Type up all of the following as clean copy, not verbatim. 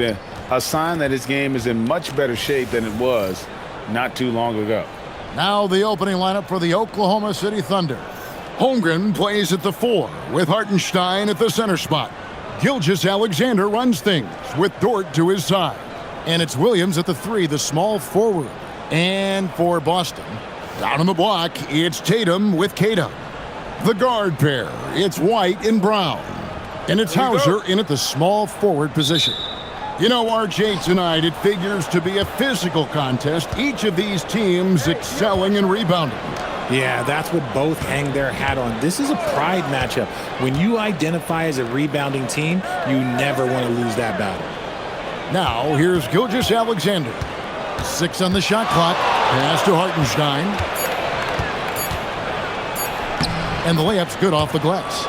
confident, a sign that his game is in much better shape than it was not too long ago. Now the opening lineup for the Oklahoma City Thunder. Holmgren plays at the 4 with Hartenstein at the center spot. Gilgeous-Alexander runs things with Dort to his side. And it's Williams at the 3, the small forward. And for Boston, down on the block, it's Tatum with Kata. The guard pair, it's White and Brown. And it's Hauser in at the small forward position. You know, RJ, tonight it figures to be a physical contest. Each of these teams excelling in rebounding. Yeah, that's what both hang their hat on. This is a pride matchup. When you identify as a rebounding team, you never want to lose that battle. Now, here's Gilgeous-Alexander. 6 on the shot clock. Pass to Hartenstein. And the layup's good off the glass.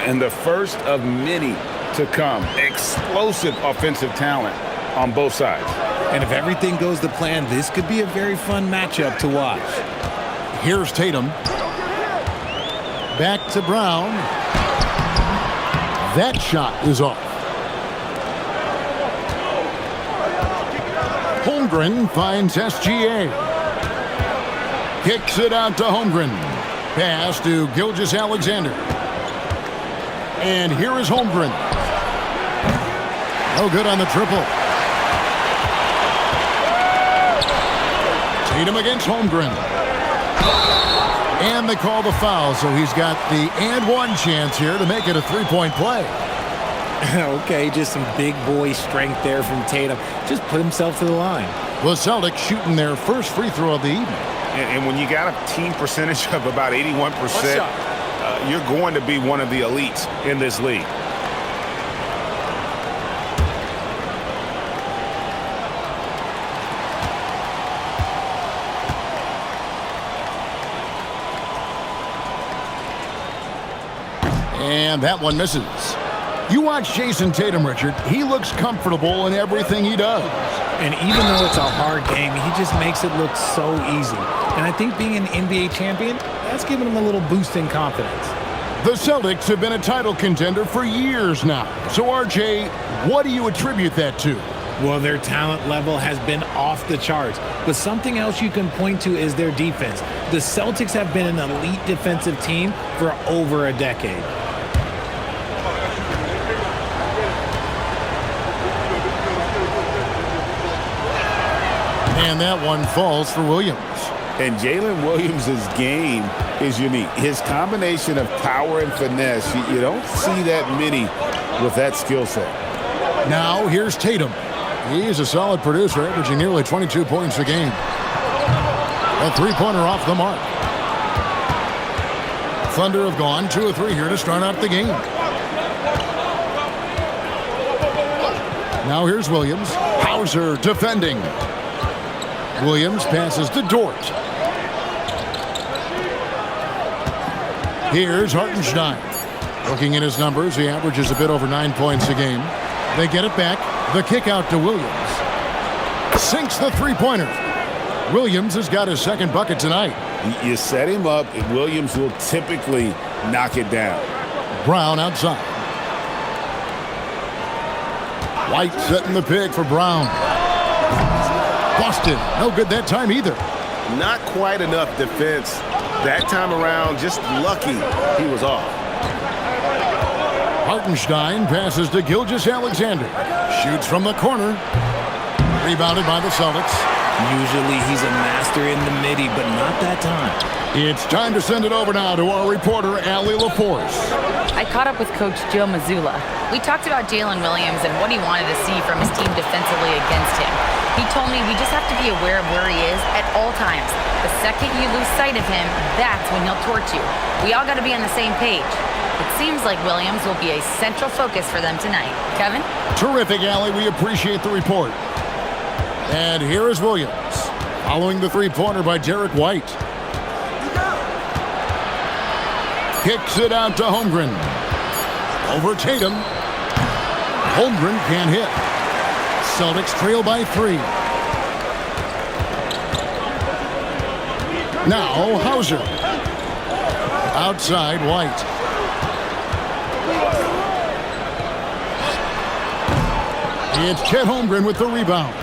And the first of many to come. Explosive offensive talent on both sides. And if everything goes to plan, this could be a very fun matchup to watch. Here's Tatum. Back to Brown. That shot is off. Holmgren finds SGA. Kicks it out to Holmgren. Pass to Gilgeous-Alexander. And here is Holmgren. No good on the triple. Tatum against Holmgren. And they call the foul, so he's got the and one chance here to make it a three-point play. Okay, just some big boy strength there from Tatum. Just put himself to the line. The Celtics shooting their first free throw of the evening. And when you got a team percentage of about 81%, you're going to be one of the elites in this league. And that one misses. You watch Jason Tatum, Richard. He looks comfortable in everything he does. And even though it's a hard game, he just makes it look so easy. And I think being an NBA champion, that's given him a little boost in confidence. The Celtics have been a title contender for years now. So, RJ, what do you attribute that to? Well, their talent level has been off the charts. But something else you can point to is their defense. The Celtics have been an elite defensive team for over a decade. And that one falls for Williams. And Jalen Williams' game is unique. His combination of power and finesse, you don't see that many with that skill set. Now here's Tatum. He's a solid producer, averaging nearly 22 points a game. A three-pointer off the mark. Thunder have gone 2 of 3 here to start out the game. Now here's Williams. Hauser defending. Williams passes to Dort. Here's Hartenstein. Looking at his numbers, he averages a bit over 9 points a game. They get it back. The kick out to Williams. Sinks the three-pointer. Williams has got his second bucket tonight. You set him up, and Williams will typically knock it down. Brown outside. White setting the pick for Brown. Boston, no good that time either. Not quite enough defense that time around. Just lucky he was off. Hartenstein passes to Gilgeous-Alexander. Shoots from the corner. Rebounded by the Celtics. Usually he's a master in the midi, but not that time. It's time to send it over now to our reporter, Allie LaForce. I caught up with Coach Joe Mazzulla. We talked about Jalen Williams and what he wanted to see from his team defensively against him. He told me we just have to be aware of where he is at all times. The second you lose sight of him, that's when he'll torch you. We all got to be on the same page. It seems like Williams will be a central focus for them tonight. Kevin? Terrific, Allie. We appreciate the report. And here is Williams, following the three-pointer by Derek White. Kicks it out to Holmgren. Over Tatum. Holmgren can't hit. Celtics trail by 3. Now Hauser. Outside White. It's Chet Holmgren with the rebound.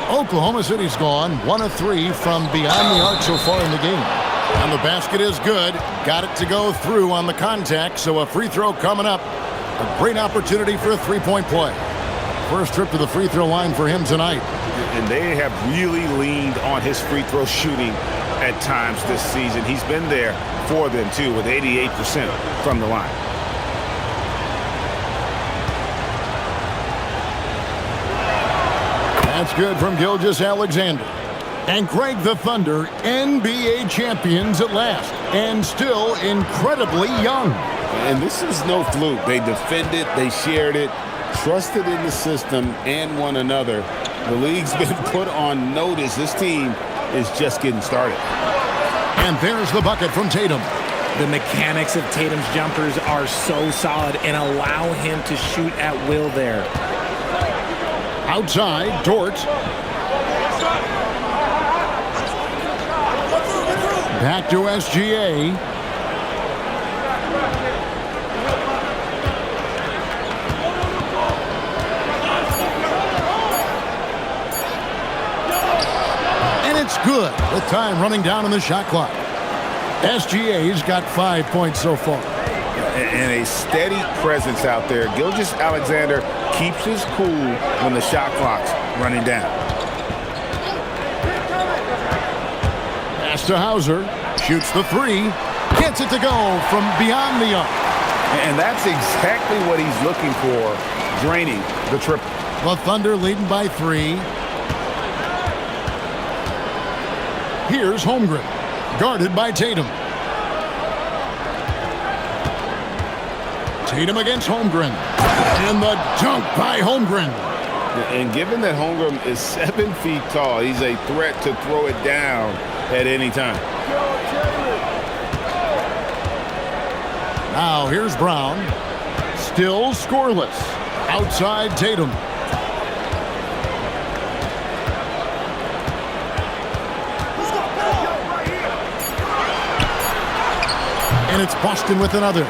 Oklahoma City's gone 1 of 3 from beyond the arc so far in the game. And the basket is good. Got it to go through on the contact, so a free throw coming up. A great opportunity for a three-point play. First trip to the free throw line for him tonight. And they have really leaned on his free throw shooting at times this season. He's been there for them, too, with 88% from the line. That's good from Gilgeous-Alexander. And Greg, the Thunder, NBA champions at last, and still incredibly young. And this is no fluke. They defended, they shared it, trusted in the system and one another. The league's been put on notice. This team is just getting started. And there's the bucket from Tatum. The mechanics of Tatum's jumpers are so solid and allow him to shoot at will there. Outside, Dort. Back to SGA. And it's good with time running down on the shot clock. SGA's got 5 points so far. And a steady presence out there. Gilgeous-Alexander keeps his cool when the shot clock's running down. Pass to Hauser. Shoots the three. Gets it to go from beyond the arc. And that's exactly what he's looking for, draining the triple. The Thunder leading by 3. Here's Holmgren. Guarded by Tatum. Tatum against Holmgren. And the dunk by Holmgren. And given that Holmgren is 7 feet tall, he's a threat to throw it down at any time. Now here's Brown. Still scoreless. Outside Tatum. And it's Boston with another.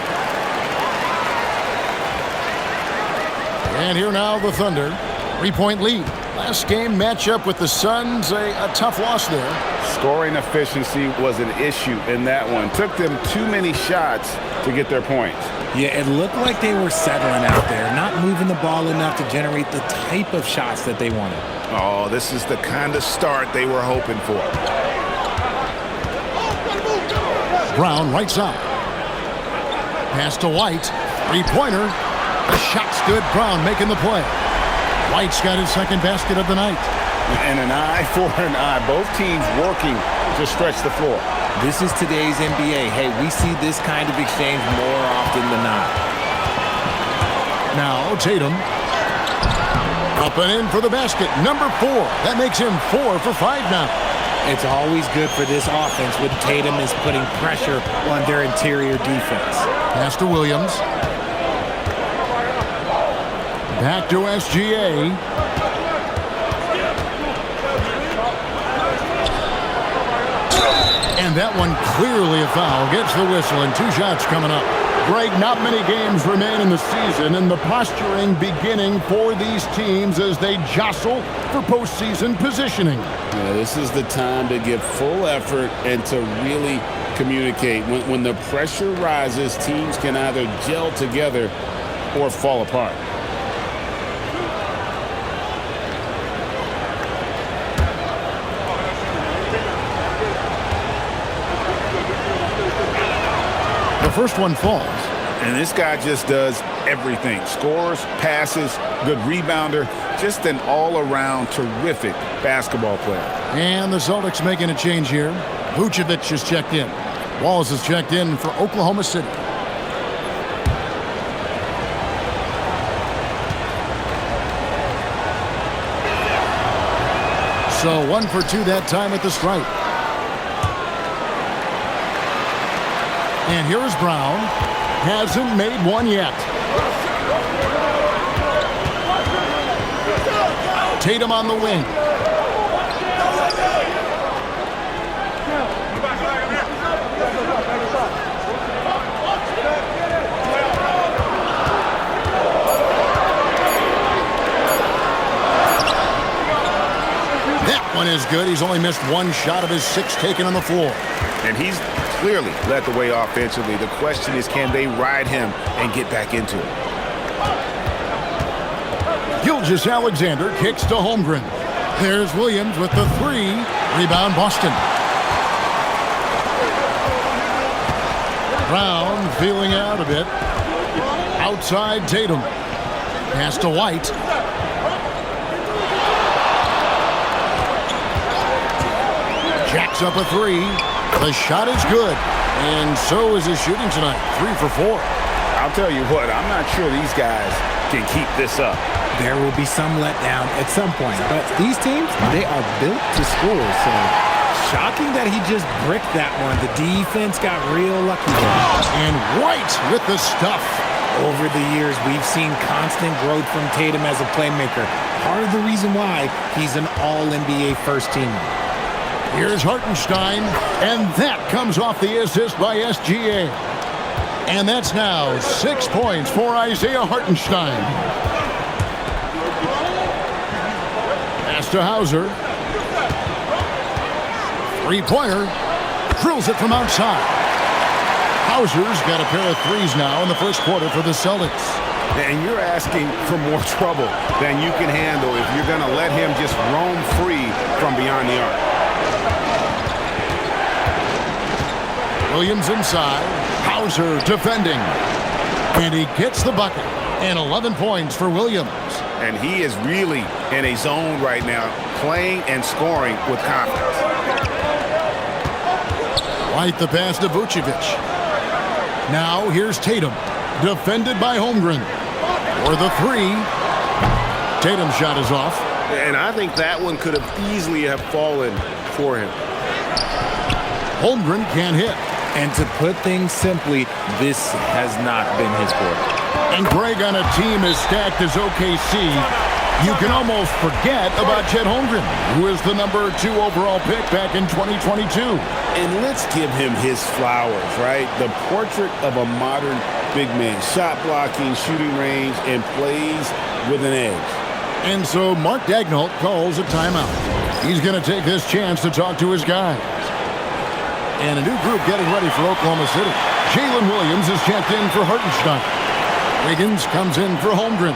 And here now the Thunder. 3-point lead. Last game matchup with the Suns, a tough loss there. Scoring efficiency was an issue in that one. Took them too many shots to get their points. Yeah, it looked like they were settling out there, not moving the ball enough to generate the type of shots that they wanted. Oh, this is the kind of start they were hoping for. Brown right side. Pass to White. Three-pointer. The shot's good. Brown making the play. White's got his second basket of the night. And an eye for an eye. Both teams working to stretch the floor. This is today's NBA. Hey, we see this kind of exchange more often than not. Now Tatum. Up and in for the basket. Number 4. That makes him 4 for 5 now. It's always good for this offense when Tatum is putting pressure on their interior defense. Pass to Williams. Back to SGA. And that one clearly a foul. Gets the whistle and 2 shots coming up. Greg, not many games remain in the season, and the posturing beginning for these teams as they jostle for postseason positioning. Yeah, this is the time to give full effort and to really communicate. When the pressure rises, teams can either gel together or fall apart. The first one falls. And this guy just does everything. Scores, passes, good rebounder. Just an all-around terrific basketball player. And the Celtics making a change here. Vucevic is checked in. Walls is checked in for Oklahoma City. So 1 for 2 that time at the stripe. And here's Brown. Hasn't made one yet. Tatum on the wing. one is good. He's only missed one shot of his 6 taken on the floor. And he's clearly led the way offensively. The question is, can they ride him and get back into it? Gilgeous-Alexander kicks to Holmgren. There's Williams with the 3. Rebound Boston. Brown feeling out a bit. Outside Tatum. Pass to White. Jacks up a 3. The shot is good. And so is his shooting tonight. 3 for 4. I'll tell you what, I'm not sure these guys can keep this up. There will be some letdown at some point, but these teams, they are built to score. So shocking that he just bricked that one. The defense got real lucky there. And White with the stuff. Over the years, we've seen constant growth from Tatum as a playmaker. Part of the reason why he's an all-NBA first teamer. Here's Hartenstein, and that comes off the assist by SGA. And that's now 6 points for Isaiah Hartenstein. Pass to Hauser. 3-pointer. Drills it from outside. Hauser's got a pair of 3s now in the first quarter for the Celtics. And you're asking for more trouble than you can handle if you're going to let him just roam free from beyond the arc. Williams inside. Hauser defending. And he gets the bucket. And 11 points for Williams. And he is really in a zone right now, playing and scoring with confidence. White the pass to Vucevic. Now here's Tatum. Defended by Holmgren. For the 3. Tatum's shot is off. And I think that one could have easily have fallen for him. Holmgren can't hit. And to put things simply, this has not been his quarter. And Greg, on a team as stacked as OKC, you can almost forget about Chet Holmgren, who is the number 2 overall pick back in 2022. And let's give him his flowers, right? The portrait of a modern big man. Shot blocking, shooting range, and plays with an edge. And so Mark Daigneault calls a timeout. He's going to take this chance to talk to his guys. And a new group getting ready for Oklahoma City. Jalen Williams is checked in for Hartenstein. Wiggins comes in for Holmgren.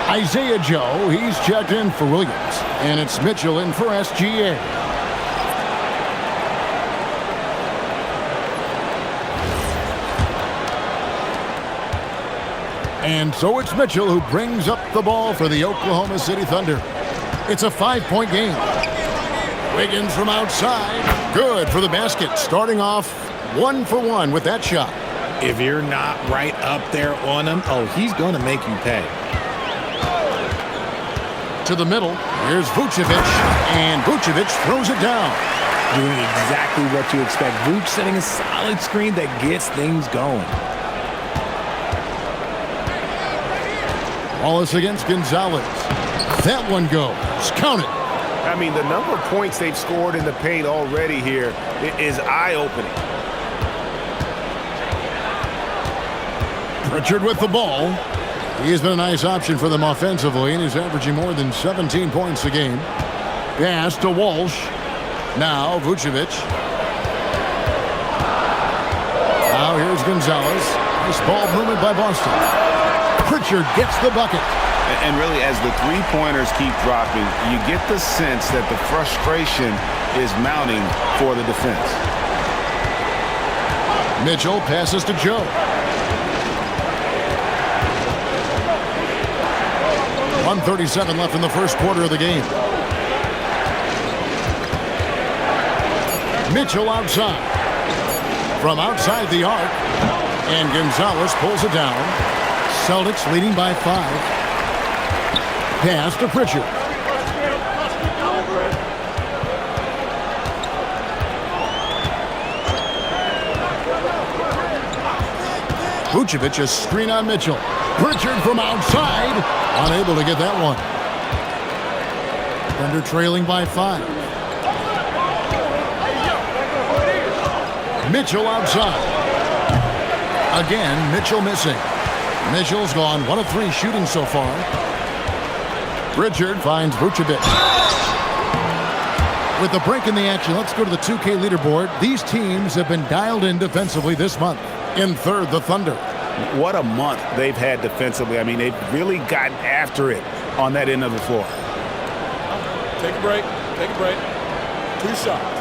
Isaiah Joe, he's checked in for Williams. And it's Mitchell in for SGA. And so it's Mitchell who brings up the ball for the Oklahoma City Thunder. It's a 5-point game. Wiggins from outside. Good for the basket. Starting off 1 for 1 with that shot. If you're not right up there on him, oh, he's going to make you pay. To the middle. Here's Vucevic. And Vucevic throws it down. Doing exactly what you expect. Vuce setting a solid screen that gets things going. Wallace against Gonzalez. That one goes. Count it. I mean, the number of points they've scored in the paint already here is eye-opening. Pritchard with the ball. He's been a nice option for them offensively, and he's averaging more than 17 points a game. Pass to Walsh. Now Vucevic. Now here's Gonzalez. Nice ball movement by Boston. Pritchard gets the bucket. And really, as the three-pointers keep dropping, you get the sense that the frustration is mounting for the defense. Mitchell passes to Joe. 1:37 left in the first quarter of the game. Mitchell outside. From outside the arc. And Gonzalez pulls it down. Celtics leading by 5. Pass to Pritchard. Vucevic a screen on Mitchell. Pritchard from outside. Unable to get that one. Thunder trailing by 5. Mitchell outside. Again, Mitchell missing. Mitchell's gone 1 of 3 shooting so far. Pritchard finds Vucevic. With the break in the action, let's go to the 2K leaderboard. These teams have been dialed in defensively this month. In third, the Thunder. What a month they've had defensively. I mean, they've really gotten after it on that end of the floor. Take a break. Take a break. 2 shots.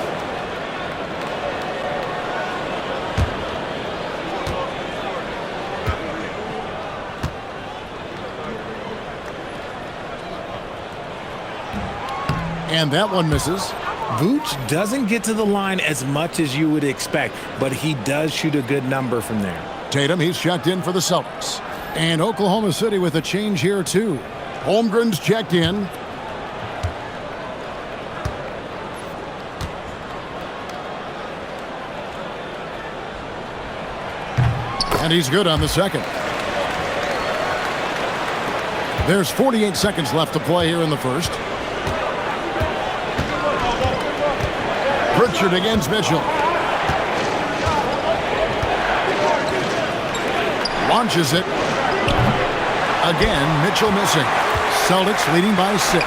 And that one misses. Vooch doesn't get to the line as much as you would expect, but he does shoot a good number from there. Tatum, he's checked in for the Celtics. And Oklahoma City with a change here, too. Holmgren's checked in. And he's good on the second. There's 48 seconds left to play here in the first. Pritchard against Mitchell. Launches it. Again, Mitchell missing. Celtics leading by 6.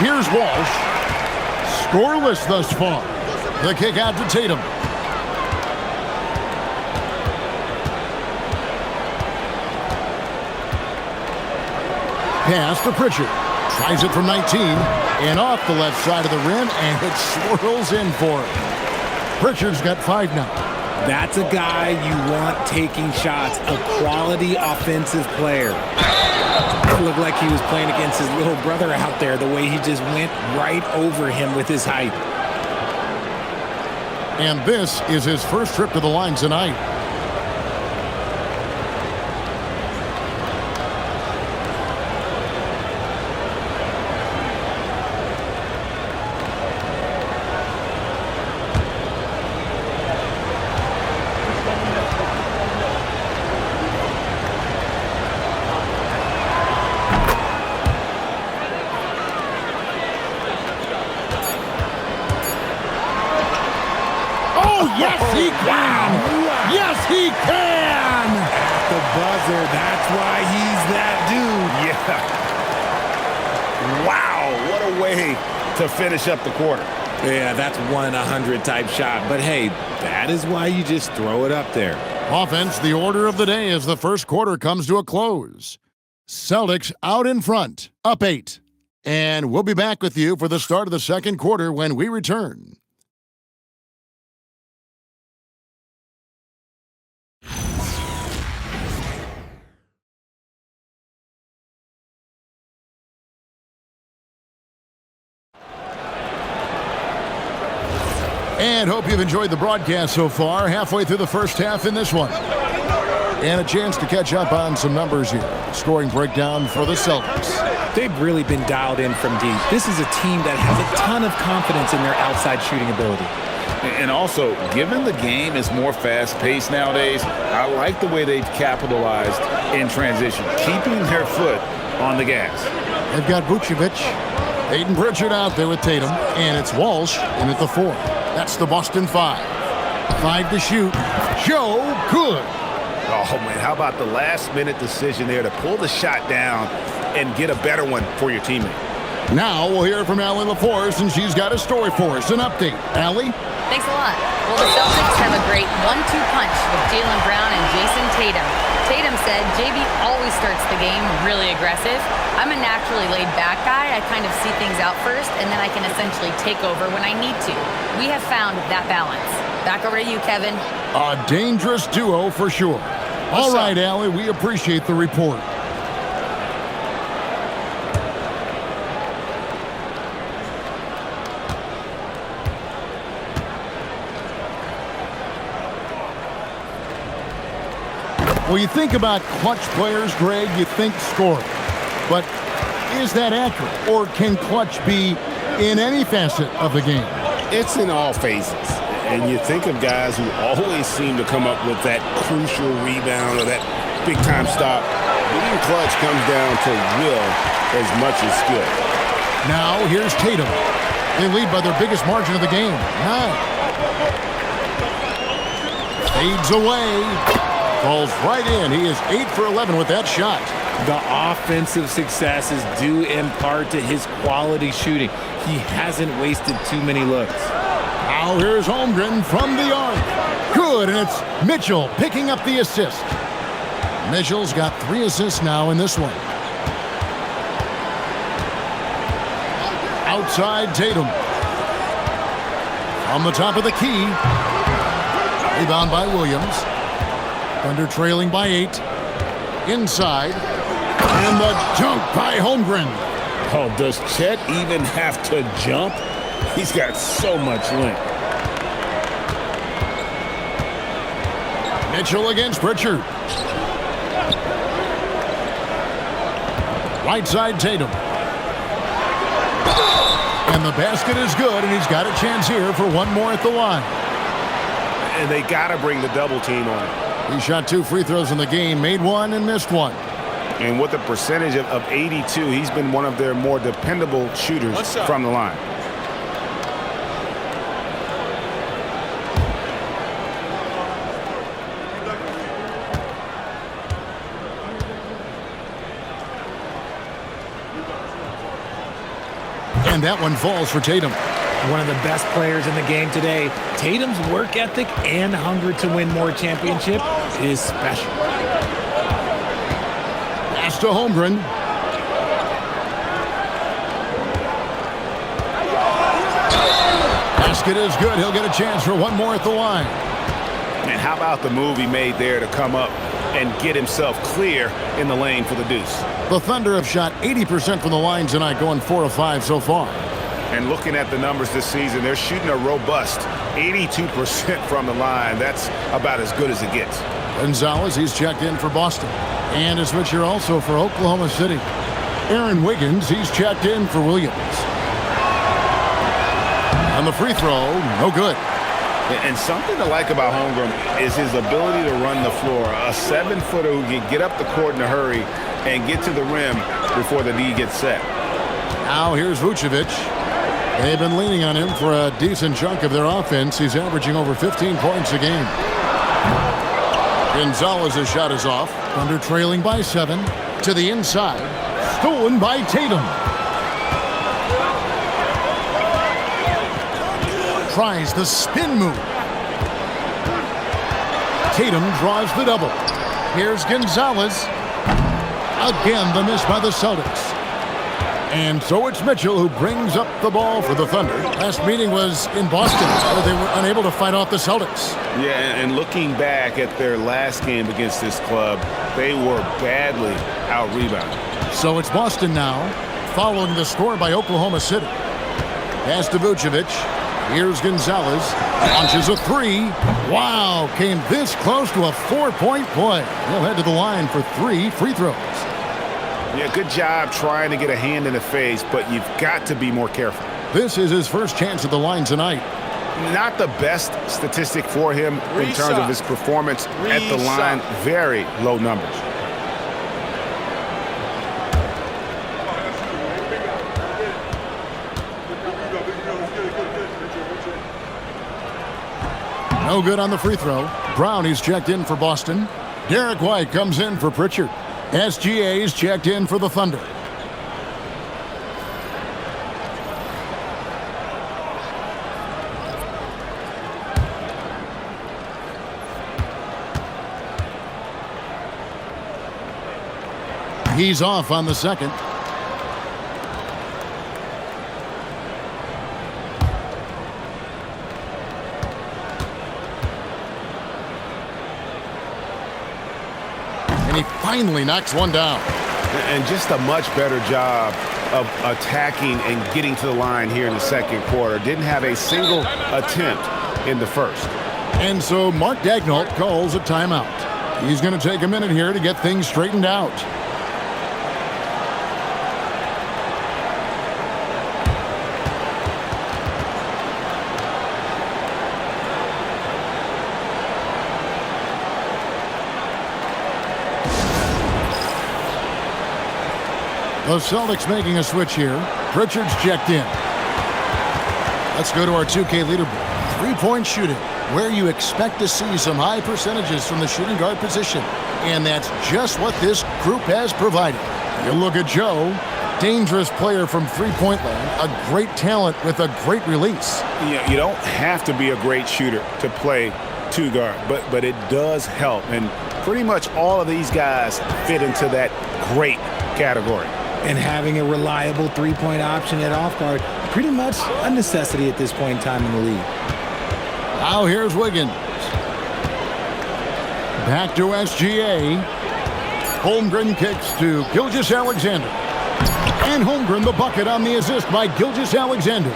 Here's Walsh. Scoreless thus far. The kick out to Tatum. Pass to Pritchard. Tries it from 19 and off the left side of the rim, and it swirls in for him. Pritchard's got 5 now. That's a guy you want taking shots, a quality offensive player. It looked like he was playing against his little brother out there, the way he just went right over him with his height. And this is his first trip to the line tonight. Yes, he can! Yes, he can! At the buzzer, that's why he's that dude. Yeah. Wow, what a way to finish up the quarter. Yeah, that's 1-100 type shot. But hey, that is why you just throw it up there. Offense, the order of the day as the first quarter comes to a close. Celtics out in front, up 8. And we'll be back with you for the start of the second quarter when we return. And hope you've enjoyed the broadcast so far. Halfway through the first half in this one. And a chance to catch up on some numbers here. Scoring breakdown for the Celtics. They've really been dialed in from deep. This is a team that has a ton of confidence in their outside shooting ability. And also, given the game is more fast-paced nowadays, I like the way they've capitalized in transition, keeping their foot on the gas. They've got Vucevic, Peyton Pritchard out there with Tatum, and it's Walsh in at the 4. That's the Boston 5. 5 to shoot. Joe, good. Oh, man, how about the last-minute decision there to pull the shot down and get a better one for your teammate? Now we'll hear from Allie LaForce, and she's got a story for us. An update. Allie? Thanks a lot. Well, the Celtics have a great 1-2 punch with Jaylen Brown and Jason Tatum. Tatum said JB always starts the game really aggressive. I'm a naturally laid-back guy. I kind of see things out first, and then I can essentially take over when I need to. We have found that balance. Back over to you, Kevin. A dangerous duo for sure. All right, Allie, we appreciate the report. Well, you think about clutch players, Greg, you think scoring. But is that accurate? Or can clutch be in any facet of the game? It's in all phases. And you think of guys who always seem to come up with that crucial rebound or that big-time stop. Being clutch comes down to will as much as skill. Now, here's Tatum. They lead by their biggest margin of the game, 9. Fades away. Falls right in. He is 8 for 11 with that shot. The offensive success is due in part to his quality shooting. He hasn't wasted too many looks. Now here's Holmgren from the arc. Good, and it's Mitchell picking up the assist. Mitchell's got 3 assists now in this one. Outside Tatum. On the top of the key. Rebound by Williams. Thunder trailing by 8. Inside. And the dunk by Holmgren. Oh, does Chet even have to jump? He's got so much length. Mitchell against Pritchard. Right side Tatum. And the basket is good, and he's got a chance here for one more at the line. And they got to bring the double team on him. He shot 2 free throws in the game, made 1 and missed 1. And with a percentage of 82, he's been one of their more dependable shooters from the line. And that one falls for Tatum. One of the best players in the game today. Tatum's work ethic and hunger to win more championship is special. Pass to Holmgren. Basket is good. He'll get a chance for one more at the line. And how about the move he made there to come up and get himself clear in the lane for the deuce? The Thunder have shot 80% from the line tonight, going 4 of 5 so far. And looking at the numbers this season, they're shooting a robust 82% from the line. That's about as good as it gets. Gonzalez, he's checked in for Boston. And a switcher also for Oklahoma City. Aaron Wiggins, he's checked in for Williams. On the free throw, no good. And something to like about Holmgren is his ability to run the floor. A 7-footer who can get up the court in a hurry and get to the rim before the D gets set. Now here's Vucevic. They've been leaning on him for a decent chunk of their offense. He's averaging over 15 points a game. Gonzalez's shot is off. Thunder trailing by 7. To the inside. Stolen by Tatum. Tries the spin move. Tatum draws the double. Here's Gonzalez. Again, the miss by the Celtics. And so it's Mitchell who brings up the ball for the Thunder. Last meeting was in Boston, where they were unable to fight off the Celtics. Yeah, and looking back at their last game against this club, they were badly out-rebounded. So it's Boston now, following the score by Oklahoma City. Pass to Vucevic. Here's Gonzalez. Launches a 3. Wow, came this close to a 4-point play. He'll head to the line for 3 free throws. Yeah, good job trying to get a hand in the face, but you've got to be more careful. This is his first chance at the line tonight. Not the best statistic for him in terms of his performance at the line. Very low numbers. No good on the free throw. Brown, he's checked in for Boston. Derek White comes in for Pritchard. SGA's checked in for the Thunder. He's off on the second. And he finally knocks one down. And just a much better job of attacking and getting to the line here in the second quarter. Didn't have a single attempt in the first. And so Mark Daigneault calls a timeout. He's going to take a minute here to get things straightened out. The Celtics making a switch here. Pritchard's checked in. Let's go to our 2K leaderboard. 3-point shooting, where you expect to see some high percentages from the shooting guard position. And that's just what this group has provided. You look at Joe, dangerous player from three-point land, a great talent with a great release. You don't have to be a great shooter to play two guard, but it does help. And pretty much all of these guys fit into that great category. And having a reliable three-point option at off guard, pretty much a necessity at this point in time in the league. Now here's Wiggins. Back to SGA. Holmgren kicks to Gilgeous-Alexander. And Holmgren the bucket on the assist by Gilgeous-Alexander.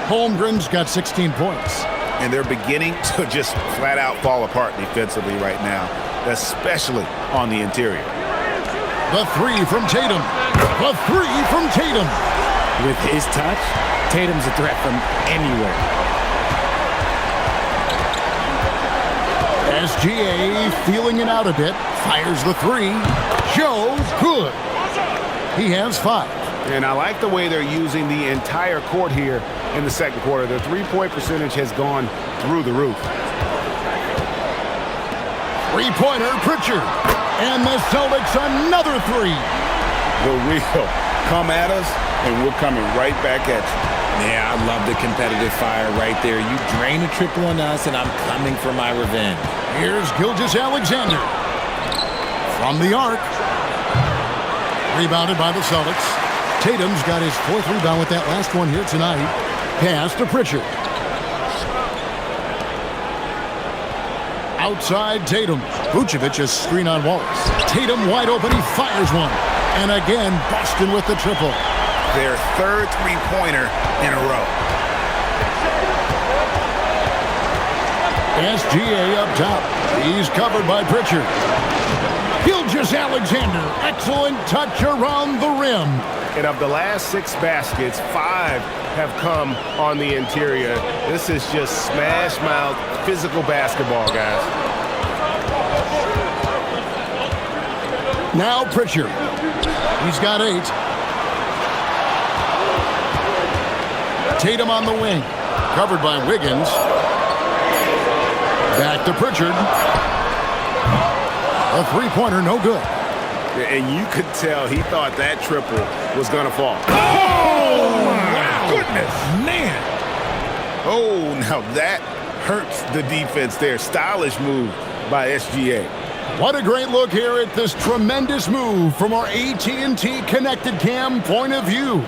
Holmgren's got 16 points. And they're beginning to just flat out fall apart defensively right now, especially on the interior. The three from Tatum. The three from Tatum. With his touch, Tatum's a threat from anywhere. SGA feeling it out a bit. Fires the three. Joe, good. He has 5. And I like the way they're using the entire court here in the second quarter. Their three-point percentage has gone through the roof. Three-pointer, Pritchard. And the Celtics another 3. The wheel come at us, and we're coming right back at you. Yeah, I love the competitive fire right there. You drain a triple on us, and I'm coming for my revenge. Here's Gilgeous-Alexander. From the arc. Rebounded by the Celtics. Tatum's got his 4th rebound with that last one here tonight. Pass to Pritchard. Outside Tatum. Vucevic is screen on Wallace. Tatum wide open. He fires one. And again, Boston with the triple. Their 3rd three-pointer in a row. SGA up top. He's covered by Pritchard. Gilgeous-Alexander. Excellent touch around the rim. And of the last 6 baskets, 5 have come on the interior. This is just smash-mouth physical basketball, guys. Now Pritchard. He's got 8. Tatum on the wing. Covered by Wiggins. Back to Pritchard. A three-pointer, no good. And you could tell he thought that triple was going to fall. Oh, my goodness. Man. Oh, now that hurts the defense there. Stylish move by SGA. What a great look here at this tremendous move from our AT&T Connected Cam point of view.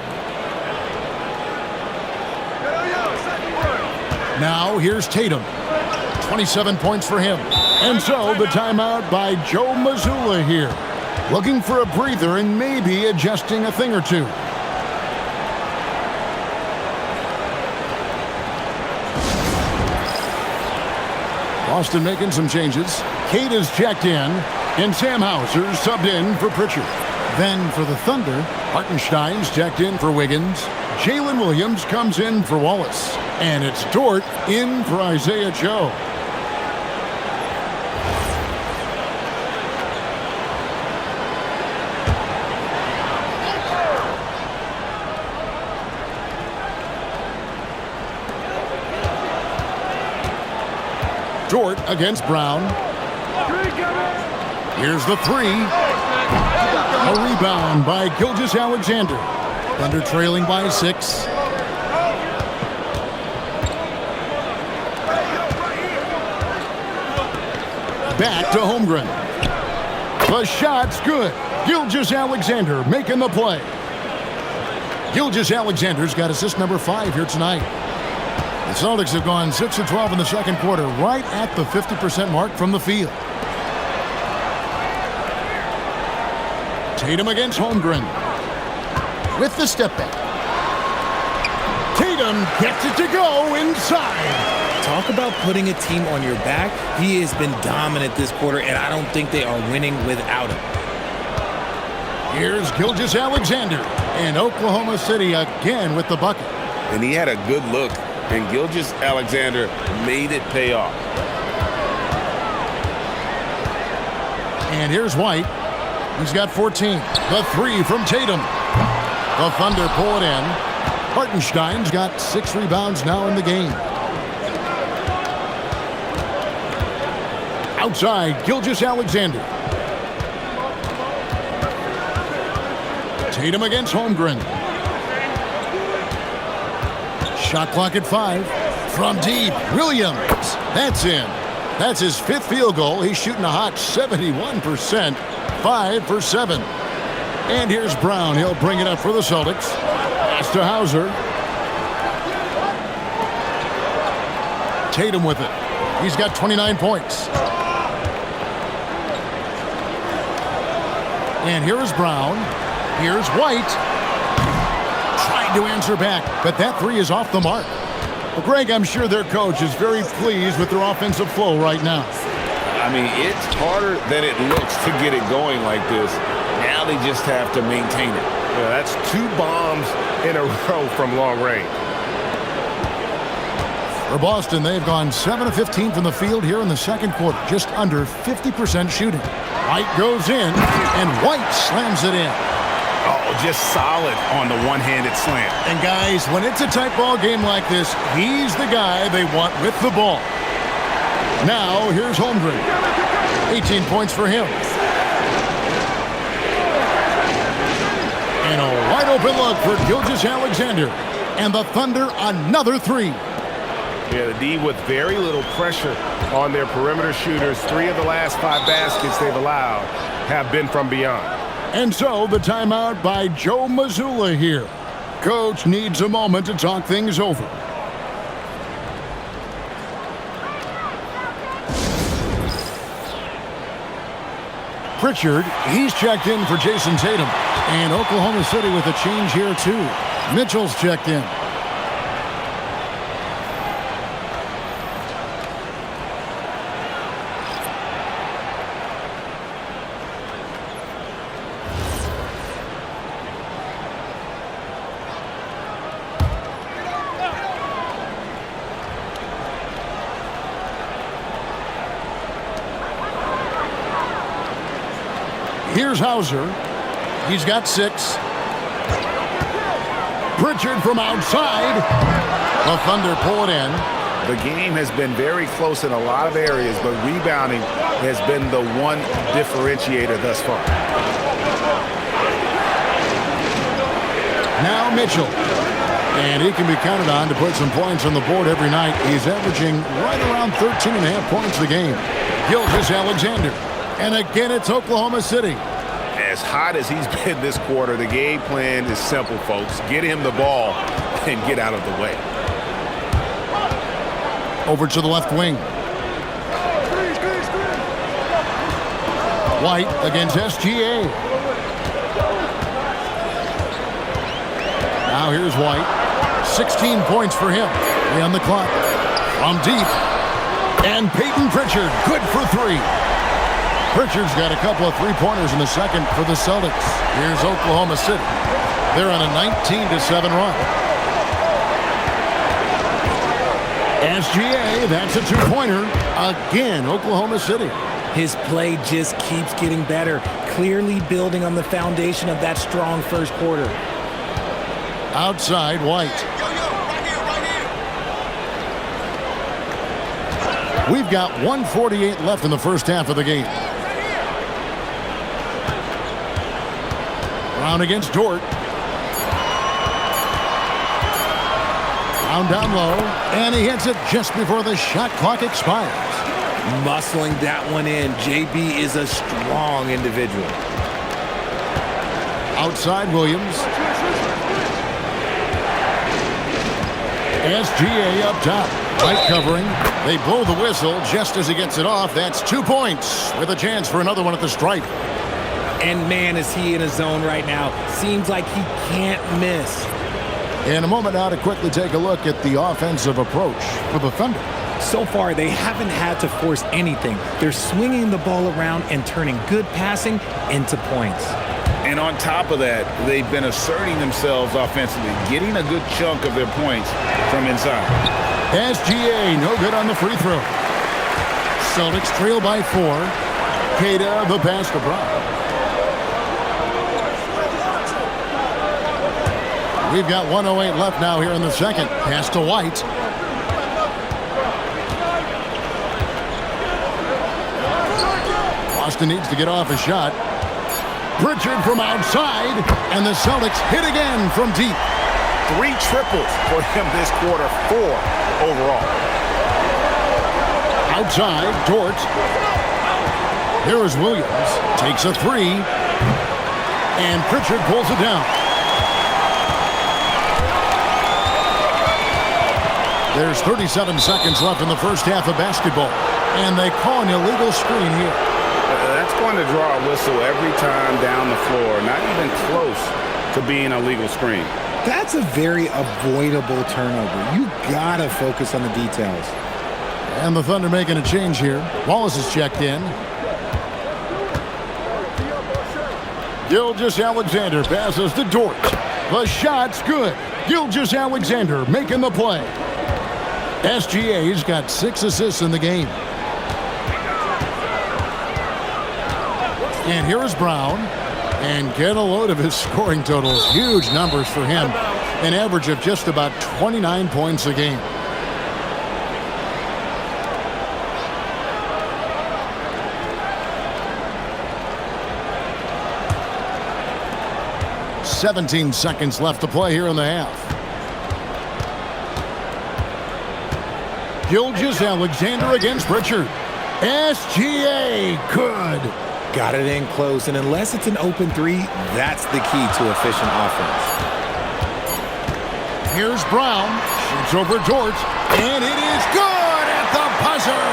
Now here's Tatum. 27 points for him. And so the timeout by Joe Mazzulla here. Looking for a breather and maybe adjusting a thing or two. Boston making some changes. Kate is checked in, and Sam Hauser subbed in for Pritchard. Then for the Thunder, Hartenstein's checked in for Wiggins. Jalen Williams comes in for Wallace. And it's Dort in for Isaiah Joe. Dort against Brown. Here's the 3. A rebound by Gilgeous-Alexander. Thunder trailing by 6. Back to Holmgren. The shot's good. Gilgeous-Alexander making the play. Gilgeous-Alexander's got assist number 5 here tonight. The Celtics have gone 6 of 12 in the second quarter, right at the 50% mark from the field. Tatum against Holmgren. With the step back. Tatum gets it to go inside. Talk about putting a team on your back. He has been dominant this quarter, and I don't think they are winning without him. Here's Gilgeous-Alexander, and Oklahoma City again with the bucket. And he had a good look, and Gilgeous-Alexander made it pay off. And here's White. He's got 14. The 3 from Tatum. The Thunder pull it in. Hartenstein's got 6 rebounds now in the game. Outside, Gilgeous-Alexander. Tatum against Holmgren. Shot clock at 5. From deep, Williams. That's in. That's his 5th field goal. He's shooting a hot 71%. 5 for 7. And here's Brown. He'll bring it up for the Celtics. Pass to Hauser. Tatum with it. He's got 29 points. And here is Brown. Here's White. Trying to answer back, but that 3 is off the mark. Well, Greg, I'm sure their coach is very pleased with their offensive flow right now. I mean, it's harder than it looks to get it going like this. Now they just have to maintain it. Yeah, that's 2 bombs in a row from long range. For Boston, they've gone 7 of 15 from the field here in the second quarter, just under 50% shooting. White goes in, and White slams it in. Oh, just solid on the one-handed slam. And guys, when it's a tight ball game like this, he's the guy they want with the ball. Now, here's Holmgren. 18 points for him. And a wide open look for Gilgeous-Alexander. And the Thunder, another 3. Yeah, the D with very little pressure on their perimeter shooters. 3 of the last 5 baskets they've allowed have been from beyond. And so the timeout by Joe Mazzulla here. Coach needs a moment to talk things over. Pritchard, he's checked in for Jason Tatum. And Oklahoma City with a change here too. Mitchell's checked in. Here's Hauser. He's got 6. Pritchard from outside. The Thunder pull it in. The game has been very close in a lot of areas, but rebounding has been the one differentiator thus far. Now Mitchell. And he can be counted on to put some points on the board every night. He's averaging right around 13.5 points a game. Gilgeous-Alexander. And again, it's Oklahoma City. As hot as he's been this quarter, the game plan is simple, folks. Get him the ball and get out of the way. Over to the left wing. White against SGA. Now here's White. 16 points for him. 3 on the clock. From deep. And Peyton Pritchard, good for 3. Pritchard's got a couple of 3-pointers in the second for the Celtics. Here's Oklahoma City. They're on a 19-7 run. SGA, that's a 2-pointer. Again, Oklahoma City. His play just keeps getting better, clearly building on the foundation of that strong first quarter. Outside, White. We've got 1:48 left in the first half of the game. Brown against Dort. Brown down low, and he hits it just before the shot clock expires. Muscling that one in. JB is a strong individual. Outside, Williams. SGA up top. White covering. They blow the whistle just as he gets it off. That's 2 points with a chance for another one at the stripe. And man, is he in a zone right now. Seems like he can't miss. In a moment now to quickly take a look at the offensive approach for the Thunder. So far, they haven't had to force anything. They're swinging the ball around and turning good passing into points. And on top of that, they've been asserting themselves offensively, getting a good chunk of their points from inside. SGA, no good on the free throw. Celtics trail by 4. Queta, the pass to Brown. We've got 1:08 left now here in the second. Pass to White. Boston needs to get off a shot. Pritchard from outside, and the Celtics hit again from deep. 3 triples for him this quarter, 4 overall. Outside, Dort. Here is Williams. Takes a 3. And Pritchard pulls it down. There's 37 seconds left in the first half of basketball. And they call an illegal screen here. That's going to draw a whistle every time down the floor. Not even close to being a legal screen. That's a very avoidable turnover. You got to focus on the details. And the Thunder making a change here. Wallace is checked in. Gilgeous-Alexander passes to Dort. The shot's good. Gilgeous-Alexander making the play. SGA's got 6 assists in the game. And here is Brown. And get a load of his scoring totals. Huge numbers for him. An average of just about 29 points a game. "17 seconds left to play here in the half. Gilgeous-Alexander against Pritchard. SGA good. Got it in close, and unless it's an open 3, that's the key to efficient offense. Here's Brown. Shoots over Dort. And it is good at the buzzer.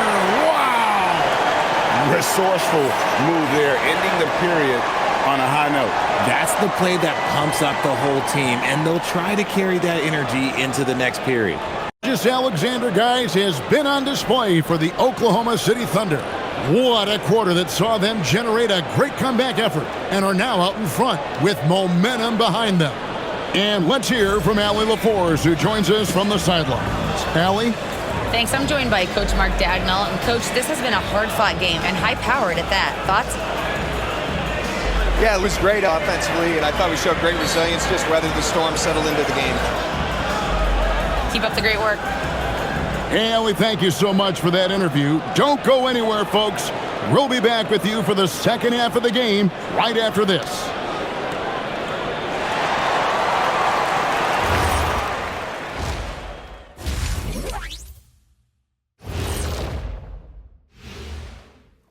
Wow. Resourceful move there, ending the period on a high note. That's the play that pumps up the whole team, and they'll try to carry that energy into the next period. Gilgeous-Alexander, guys, has been on display for the Oklahoma City Thunder. What a quarter that saw them generate a great comeback effort and are now out in front with momentum behind them. And let's hear from Allie LaForce, who joins us from the sidelines. Allie? Thanks. I'm joined by Coach Mark Dagnall. And, Coach, this has been a hard-fought game and high-powered at that. Thoughts? Yeah, it was great offensively, and I thought we showed great resilience, just weathered the storm, settled into the game. Keep up the great work. Hey, Allie, thank you so much for that interview. Don't go anywhere, folks. We'll be back with you for the second half of the game right after this.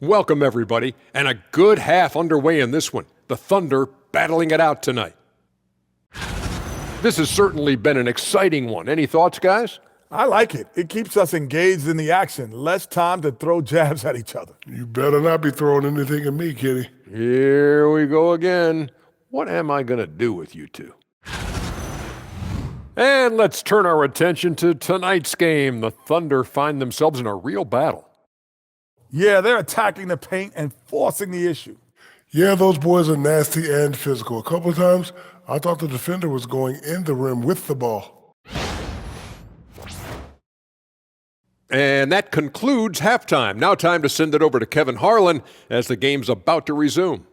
Welcome, everybody, and a good half underway in this one. The Thunder battling it out tonight. This has certainly been an exciting one. Any thoughts, guys? I like it. It keeps us engaged in the action. Less time to throw jabs at each other. You better not be throwing anything at me, Kitty. Here we go again. What am I going to do with you two? And let's turn our attention to tonight's game. The Thunder find themselves in a real battle. Yeah, they're attacking the paint and forcing the issue. Yeah, those boys are nasty and physical. A couple of times, I thought the defender was going in the rim with the ball. And that concludes halftime. Now time to send it over to Kevin Harlan as the game's about to resume.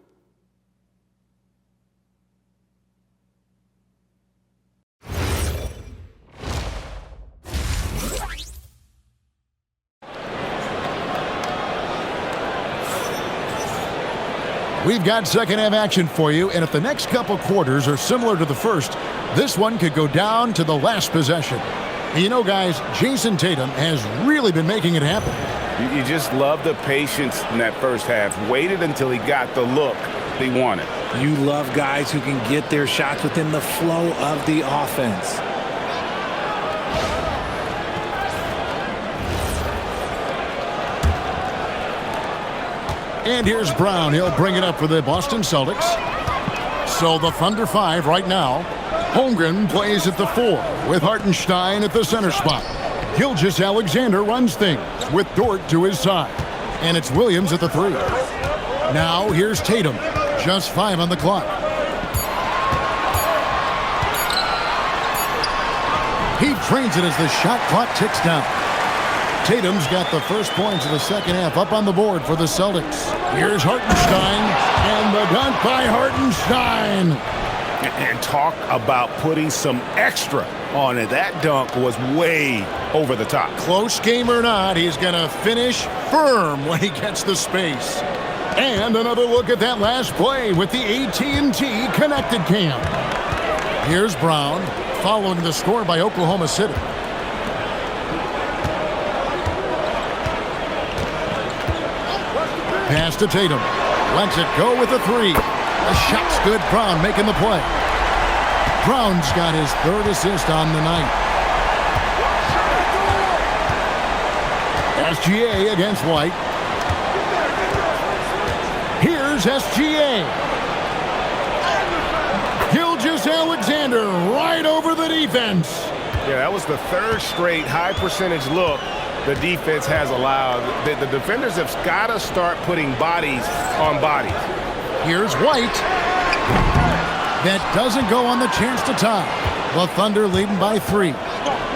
We've got second half action for you, and if the next couple quarters are similar to the first, this one could go down to the last possession. And you know, guys, Jason Tatum has really been making it happen. You just love the patience in that first half. Waited until he got the look he wanted. You love guys who can get their shots within the flow of the offense. And here's Brown. He'll bring it up for the Boston Celtics. So the Thunder 5 right now. Holmgren plays at the 4 with Hartenstein at the center spot. Gilgeous-Alexander runs things with Dort to his side. And it's Williams at the 3. Now here's Tatum. Just 5 on the clock. He trains it as the shot clock ticks down. Tatum's got the first points of the second half up on the board for the Celtics. Here's Hartenstein, and the dunk by Hartenstein. And talk about putting some extra on it. That dunk was way over the top. Close game or not, he's going to finish firm when he gets the space. And another look at that last play with the AT&T Connected Cam. Here's Brown, following the score by Oklahoma City. Pass to Tatum. Lets it go with a three. The shot's good. Brown making the play. Brown's got his third assist on the night. SGA against White. Here's SGA. Gilgeous-Alexander right over the defense. Yeah, that was the third straight high percentage look the defense has allowed. The defenders have got to start putting bodies on bodies. Here's White. That doesn't go on the chance to tie. The Thunder leading by 3.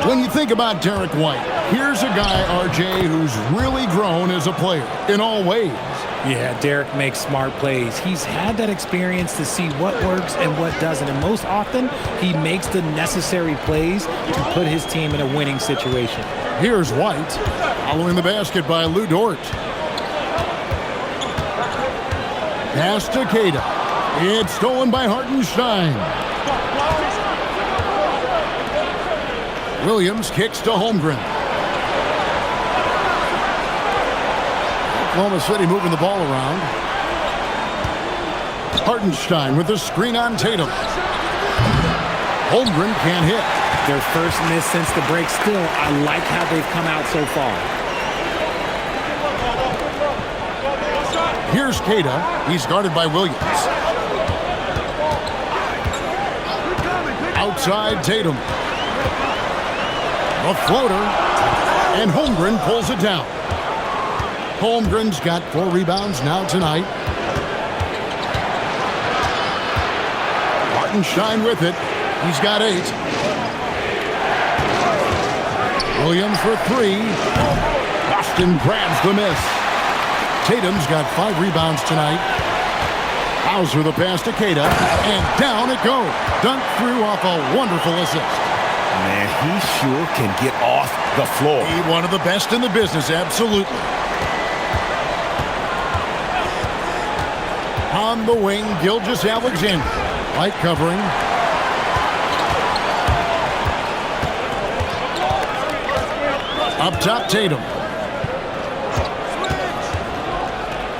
When you think about Derek White, here's a guy, RJ, who's really grown as a player in all ways. Yeah, Derek makes smart plays. He's had that experience to see what works and what doesn't. And most often, he makes the necessary plays to put his team in a winning situation. Here's White, following the basket by Lou Dort. Pass to Queta. It's stolen by Hartenstein. Williams kicks to Holmgren. Oklahoma City moving the ball around. Hartenstein with the screen on Tatum. Holmgren can't hit. Their first miss since the break. Still, I like how they've come out so far. Here's Queta. He's guarded by Williams. Outside Tatum. A floater. And Holmgren pulls it down. Holmgren's got 4 rebounds now tonight. Hartenstein with it. He's got 8. Williams for 3. Boston grabs the miss. Tatum's got 5 rebounds tonight. Hauser the pass to Queta. And down it goes. Dunked through off a wonderful assist. Man, he sure can get off the floor. He's one of the best in the business, absolutely. On the wing, Gilgeous-Alexander. White covering. Up top, Tatum.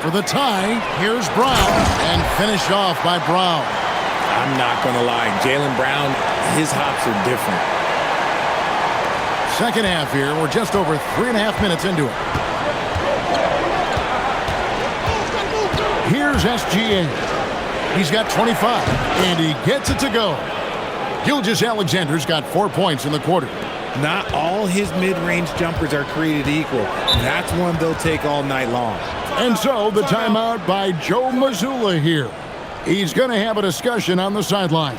For the tie, here's Brown. And finished off by Brown. I'm not going to lie. Jaylen Brown, his hops are different. Second half here. We're just over 3.5 minutes into it. Here's SGA. He's got 25, and he gets it to go. Gilgeous-Alexander's got 4 points in the quarter. Not all his mid-range jumpers are created equal. That's one they'll take all night long. And so the timeout by Joe Mazzulla here. He's going to have a discussion on the sideline.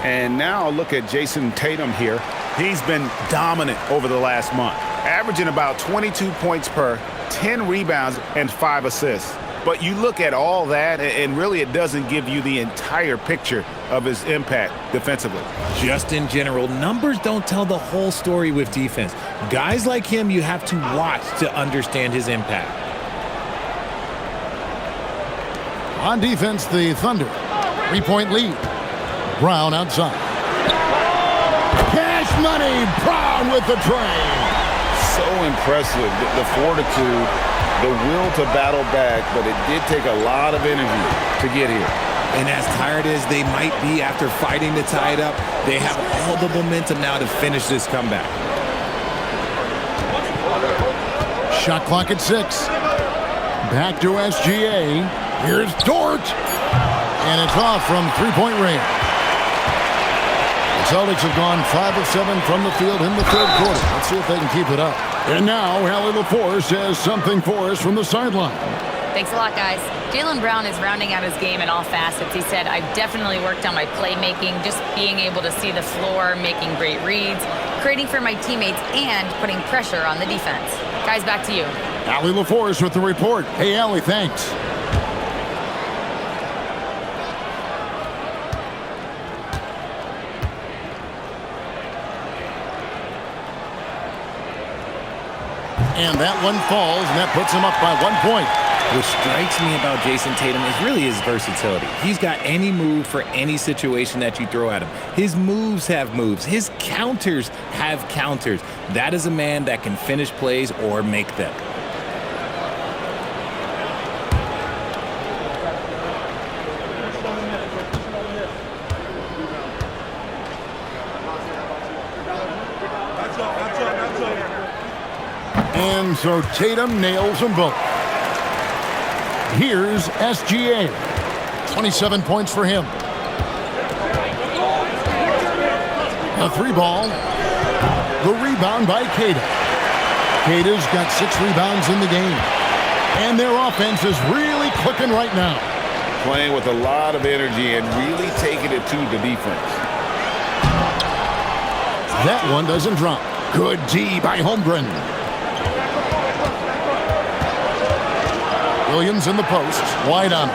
And now look at Jason Tatum here. He's been dominant over the last month, averaging about 22 points per, 10 rebounds, and 5 assists. But you look at all that, and really it doesn't give you the entire picture of his impact defensively. Just in general, numbers don't tell the whole story with defense. Guys like him, you have to watch to understand his impact. On defense, the Thunder. 3-point lead. Brown outside. Cash money. Brown with the train. So impressive, the fortitude, the will to battle back, but it did take a lot of energy to get here. And as tired as they might be after fighting to tie it up, they have all the momentum now to finish this comeback. Shot clock at 6. Back to SGA. Here's Dort. And it's off from 3-point range. The Celtics have gone 5 of 7 from the field in the third quarter. Let's see if they can keep it up. And now, Allie LaForce has something for us from the sideline. Thanks a lot, guys. Jaylen Brown is rounding out his game in all facets. He said, I've definitely worked on my playmaking, just being able to see the floor, making great reads, creating for my teammates, and putting pressure on the defense. Guys, back to you. Allie LaForce with the report. Hey, Allie, thanks. And that one falls, and that puts him up by 1 point. What strikes me about Jason Tatum is really his versatility. He's got any move for any situation that you throw at him. His moves have moves. His counters have counters. That is a man that can finish plays or make them. And so Tatum nails them both. Here's SGA. 27 points for him. A 3-ball. The rebound by Queta. Queta's got 6 rebounds in the game. And their offense is really clicking right now. Playing with a lot of energy and really taking it to the defense. That one doesn't drop. Good D by Holmgren. Williams in the post, wide on.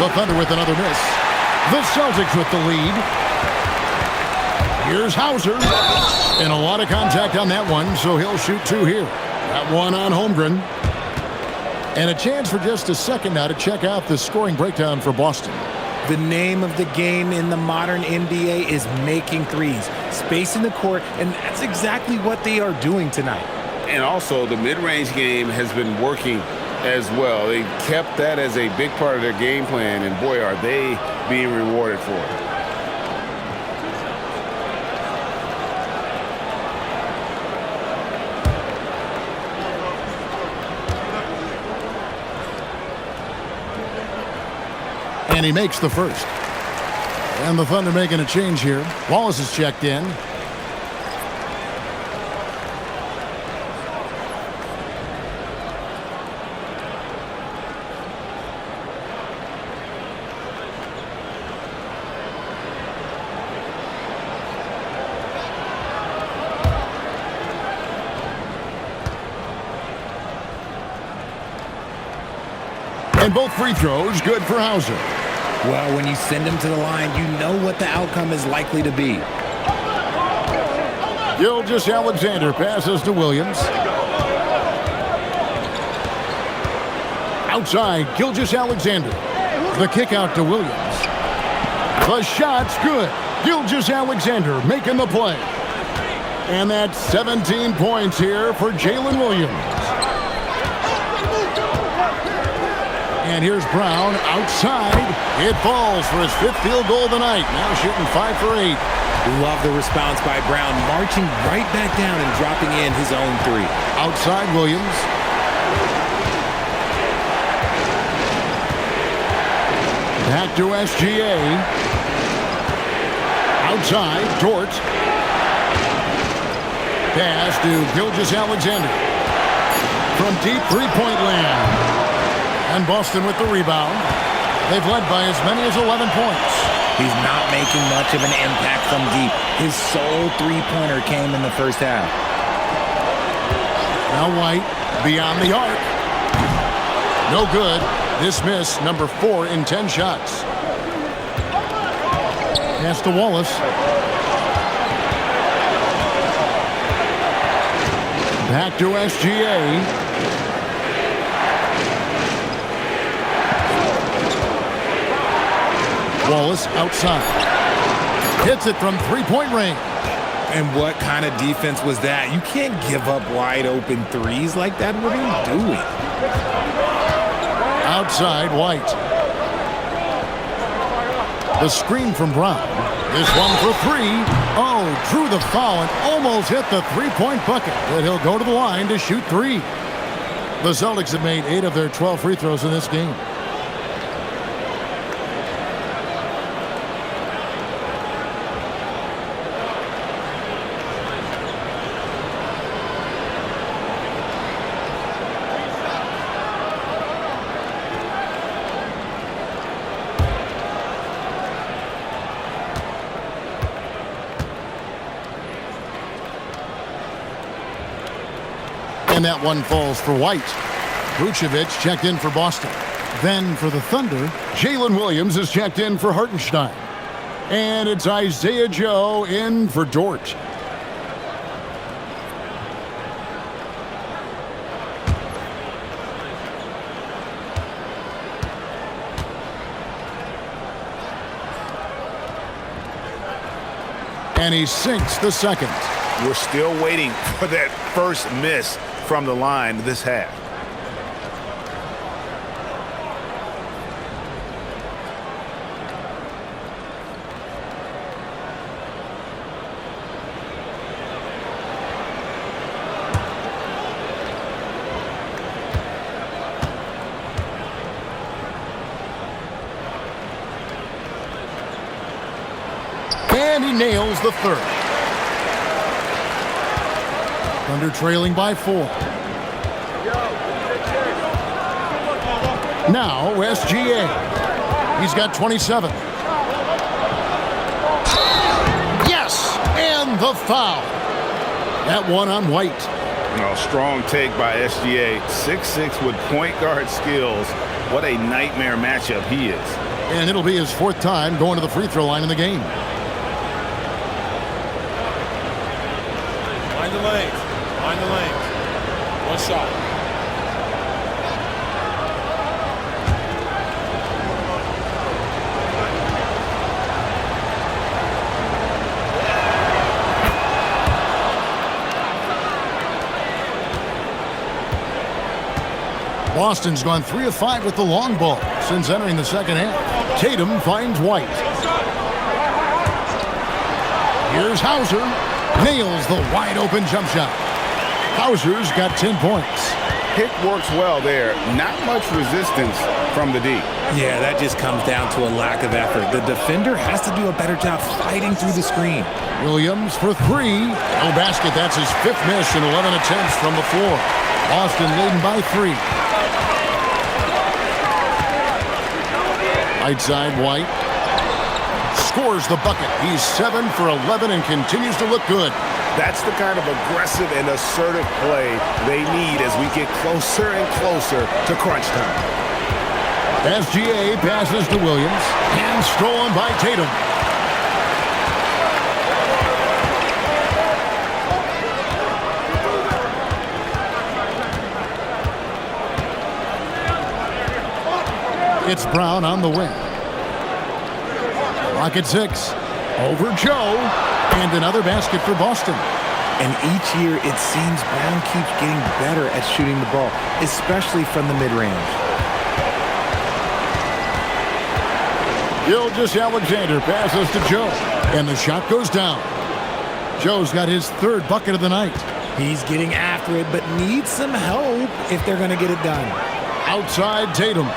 The Thunder with another miss. The Celtics with the lead. Here's Hauser. And a lot of contact on that one, so he'll shoot 2 here. That one on Holmgren. And a chance for just a second now to check out the scoring breakdown for Boston. The name of the game in the modern NBA is making threes, spacing the court, and that's exactly what they are doing tonight. And also, the mid-range game has been working as well. They kept that as a big part of their game plan, and boy, are they being rewarded for it. And he makes the first. And the Thunder making a change here. Wallace is checked in. And both free throws good for Hauser. Well, when you send him to the line, you know what the outcome is likely to be. Gilgeous-Alexander passes to Williams. Outside, Gilgeous-Alexander. The kick out to Williams. The shot's good. Gilgeous-Alexander making the play. And that's 17 points here for Jalen Williams. And here's Brown outside. It falls for his 5th field goal of the night. Now shooting 5 for 8. Love the response by Brown, marching right back down and dropping in his own 3. Outside Williams. Back to SGA. Outside, Dort. Pass to Gilgeous-Alexander. From deep three-point land. And Boston with the rebound. They've led by as many as 11 points. He's not making much of an impact from deep. His sole three-pointer came in the first half. Now White beyond the arc. No good. This miss, number 4 in 10 shots. Pass to Wallace. Back to SGA. Wallace outside. Hits it from three-point range. And what kind of defense was that? You can't give up wide open threes like that. What are you doing? Outside, White. The screen from Brown. This one for 3. Oh, drew the foul and almost hit the three-point bucket. But he'll go to the line to shoot 3. The Celtics have made 8 of their 12 free throws in this game. And that one falls for White. Vucevic checked in for Boston. Then for the Thunder, Jalen Williams is checked in for Hartenstein. And it's Isaiah Joe in for Dort. And he sinks the second. We're still waiting for that first miss from the line this half. And he nails the third. Thunder trailing by 4. Now SGA. He's got 27. Yes! And the foul. That one on White. Strong take by SGA. 6'6" with point guard skills. What a nightmare matchup he is. And it'll be his 4th time going to the free throw line in the game. Find the lanes. Find the lanes. One shot. Boston's gone 3 of 5 with the long ball since entering the second half. Tatum finds White. Here's Hauser. Nails the wide-open jump shot. Hauser's got 10 points. Pick works well there. Not much resistance from the D. Yeah, that just comes down to a lack of effort. The defender has to do a better job fighting through the screen. Williams for 3. No basket. That's his 5th miss in 11 attempts from the floor. Boston leading by 3. Right side, White. Scores the bucket. He's 7 for 11 and continues to look good. That's the kind of aggressive and assertive play they need as we get closer and closer to crunch time. SGA passes to Williams. And stolen by Tatum. It's Brown on the wing. Clock at 6. Over Joe. And another basket for Boston. And each year, it seems Brown keeps getting better at shooting the ball, especially from the mid-range. Gilgeous-Alexander passes to Joe. And the shot goes down. Joe's got his 3rd bucket of the night. He's getting after it, but needs some help if they're going to get it done. Outside Tatum.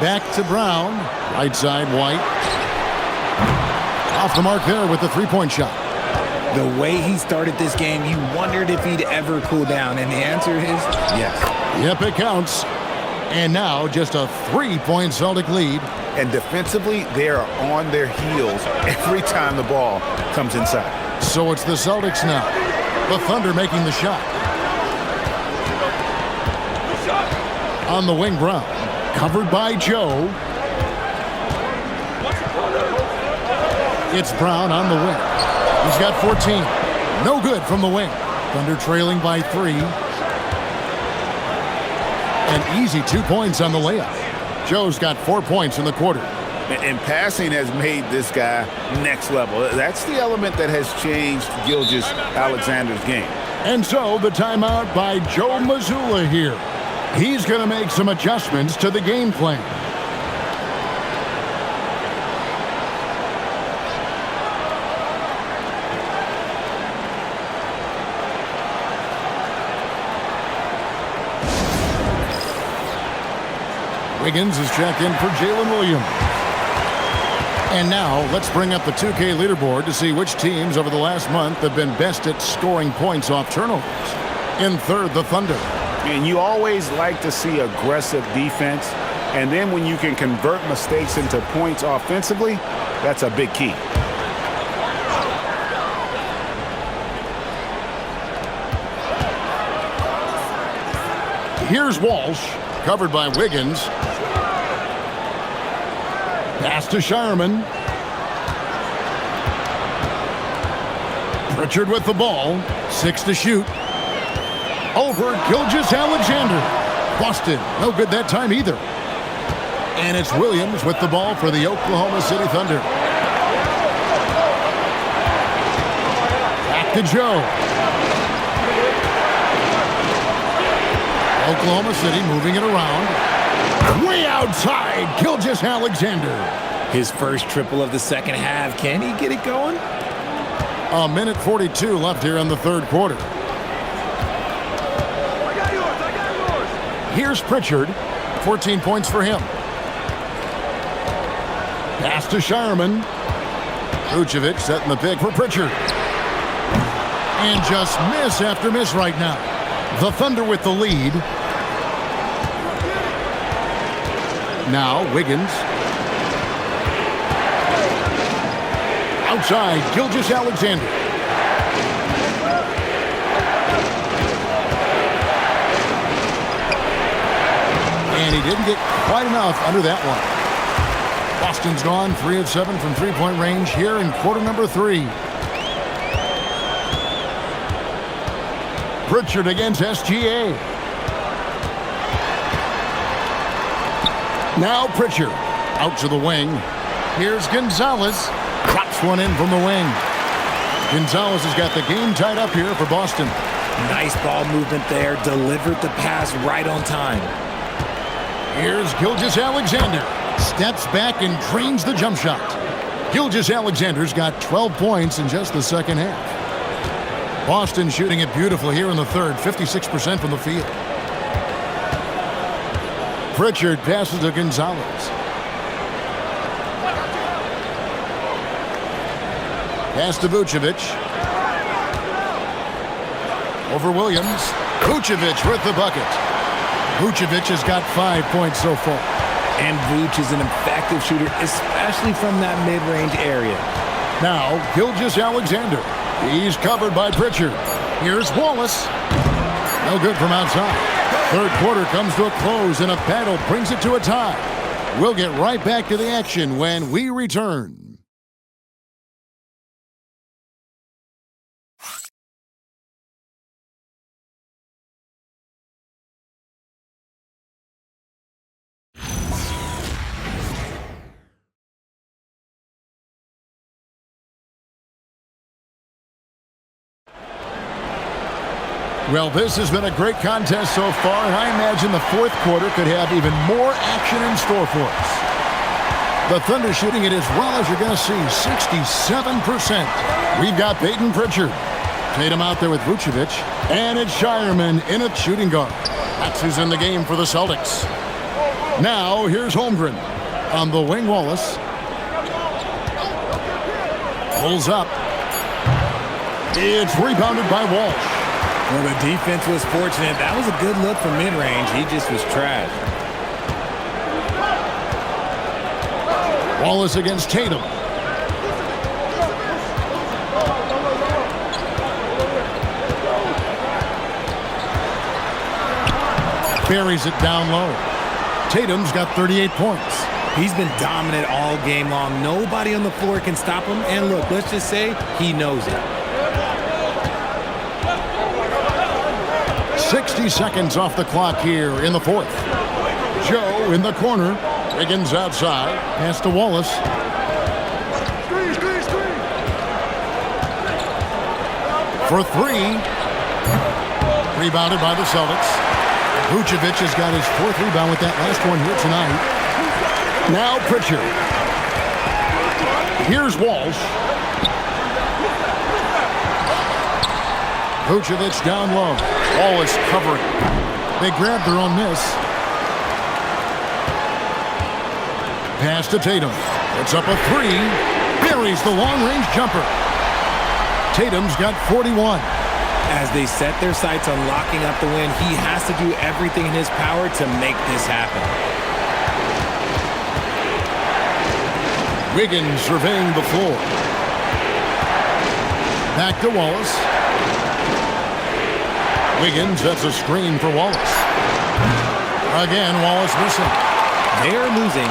Back to Brown. Right side, White. Off the mark there with the 3-point shot. The way he started this game, you wondered if he'd ever cool down, and the answer is yes. Yep, it counts. And now just a 3-point Celtic lead. And defensively, they are on their heels every time the ball comes inside. So it's the Celtics now. The Thunder making the shot. On the wing, Brown. Covered by Joe. It's Brown on the wing. He's got 14. No good from the wing. Thunder trailing by 3. An easy 2 points on the layup. Joe's got 4 points in the quarter. And passing has made this guy next level. That's the element that has changed Gilgeous-Alexander's game. And so the timeout by Joe Mazzulla here. He's going to make some adjustments to the game plan. Wiggins is checked in for Jalen Williams. And now let's bring up the 2K leaderboard to see which teams over the last month have been best at scoring points off turnovers. In 3rd, the Thunder. And you always like to see aggressive defense. And then when you can convert mistakes into points offensively, that's a big key. Here's Walsh, covered by Wiggins. Pass to Shireman. Pritchard with the ball. 6 to shoot. Over Gilgeous-Alexander. Boston, no good that time either. And it's Williams with the ball for the Oklahoma City Thunder. Back to Joe. Oklahoma City moving it around. Way outside, Gilgeous-Alexander. His first triple of the second half. Can he get it going? A minute 42 left here in the third quarter. Here's Pritchard. 14 points for him. Pass to Shireman. Vucevic setting the pick for Pritchard. And just miss after miss right now. The Thunder with the lead. Now Wiggins. Outside, Gilgeous-Alexander. And he didn't get quite enough under that one. Boston's gone 3 of 7 from three-point range here in quarter number 3. Pritchard against SGA. Now Pritchard out to the wing. Here's Gonzalez. Drops one in from the wing. Gonzalez has got the game tied up here for Boston. Nice ball movement there. Delivered the pass right on time. Here's Gilgeous-Alexander. Steps back and drains the jump shot. Gilgeous-Alexander's got 12 points in just the second half. Boston shooting it beautifully here in the third, 56% from the field. Pritchard passes to Gonzalez. Pass to Vucevic. Over Williams. Vucevic with the bucket. Vucevic has got 5 points so far. And Vuce is an effective shooter, especially from that mid-range area. Now, Gilgeous-Alexander. He's covered by Pritchard. Here's Wallace. No good from outside. Third quarter comes to a close, and a battle brings it to a tie. We'll get right back to the action when we return. Well, this has been a great contest so far, and I imagine the fourth quarter could have even more action in store for us. The Thunder shooting it as well as you're going to see, 67%. We've got Peyton Pritchard. Tatum out there with Vucevic. And it's Shireman in at shooting guard. That's who's in the game for the Celtics. Now, here's Holmgren. On the wing, Wallace. Pulls up. It's rebounded by Walsh. Well, the defense was fortunate. That was a good look from mid-range. He just was trash. Wallace against Tatum. Buries it down low. Tatum's got 38 points. He's been dominant all game long. Nobody on the floor can stop him. And look, let's just say he knows it. 60 seconds off the clock here in the fourth. Joe in the corner. Wiggins outside. Pass to Wallace. For three. Rebounded by the Celtics. Vucevic has got his fourth rebound with that last one here tonight. Now Pritchard. Here's Walsh. Vucevic down low. Wallace covering. They grab their own miss. Pass to Tatum. It's up a three. Buries the long-range jumper. Tatum's got 41. As they set their sights on locking up the win, he has to do everything in his power to make this happen. Wiggins surveying the floor. Back to Wallace. Wiggins, that's a screen for Wallace. Again, Wallace missing. They're losing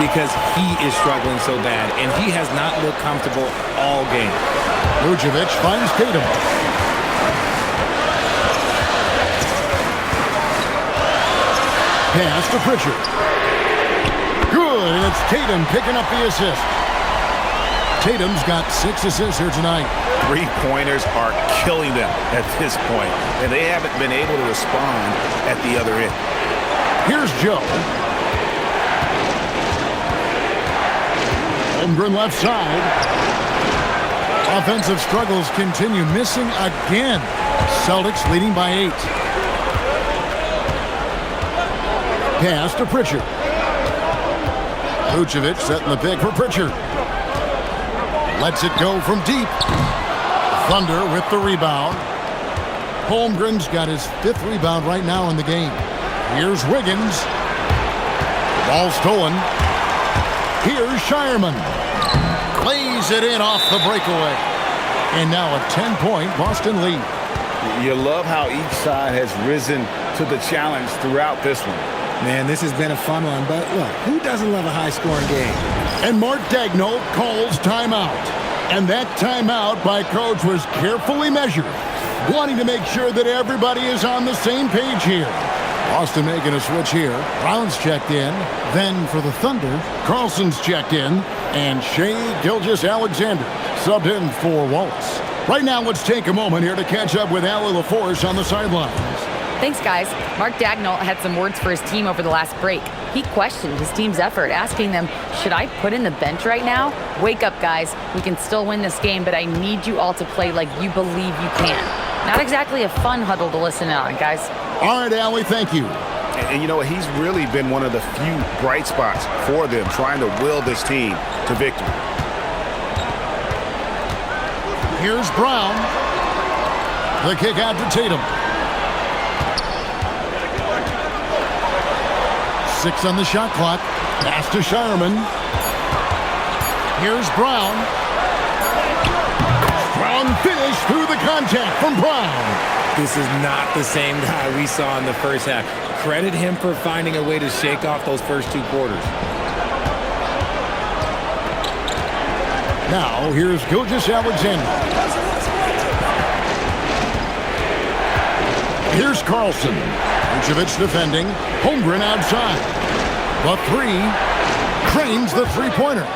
because he is struggling so bad, and he has not looked comfortable all game. Vucevic finds Tatum. Pass to Pritchard. good, and it's Tatum picking up the assist. Tatum's got 6 assists here tonight. Three-pointers are killing them at this point, and they haven't been able to respond at the other end. Here's Joe. Holmgren left side. Offensive struggles continue, missing again. Celtics leading by 8. Pass to Pritchard. Vucevic setting the pick for Pritchard. Lets it go from deep. Thunder with the rebound. Holmgren's got his 5th rebound right now in the game. Here's Wiggins. Ball stolen. Here's Shireman. Lays it in off the breakaway. And now a 10-point Boston lead. You love how each side has risen to the challenge throughout this one. Man, this has been a fun one, but look, who doesn't love a high-scoring game? And Mark Daigneault calls timeout. And that timeout by Coach was carefully measured, wanting to make sure that everybody is on the same page here. Boston making a switch here. Brown's checked in. Then for the Thunder, Carlson's checked in. And Shai Gilgeous-Alexander subbed in for Wallace. Right now, let's take a moment here to catch up with Allie LaForce on the sidelines. Thanks, guys. Mark Daigneault had some words for his team over the last break. He questioned his team's effort, asking them, should I put in the bench right now? Wake up, guys. We can still win this game, but I need you all to play like you believe you can. Not exactly a fun huddle to listen on, guys. All right, Allie, thank you. And you know what? He's really been one of the few bright spots for them, trying to will this team to victory. Here's Brown. The kick out to Tatum. 6 on the shot clock. Pass to Shireman. Here's Brown. Strong finish through the contact from Brown. This is not the same guy we saw in the first half. Credit him for finding a way to shake off those first 2 quarters. Now, here's Gilgeous-Alexander. Here's Carlson. Vucevic defending. Holmgren outside. The 3. Cranes the three-pointer.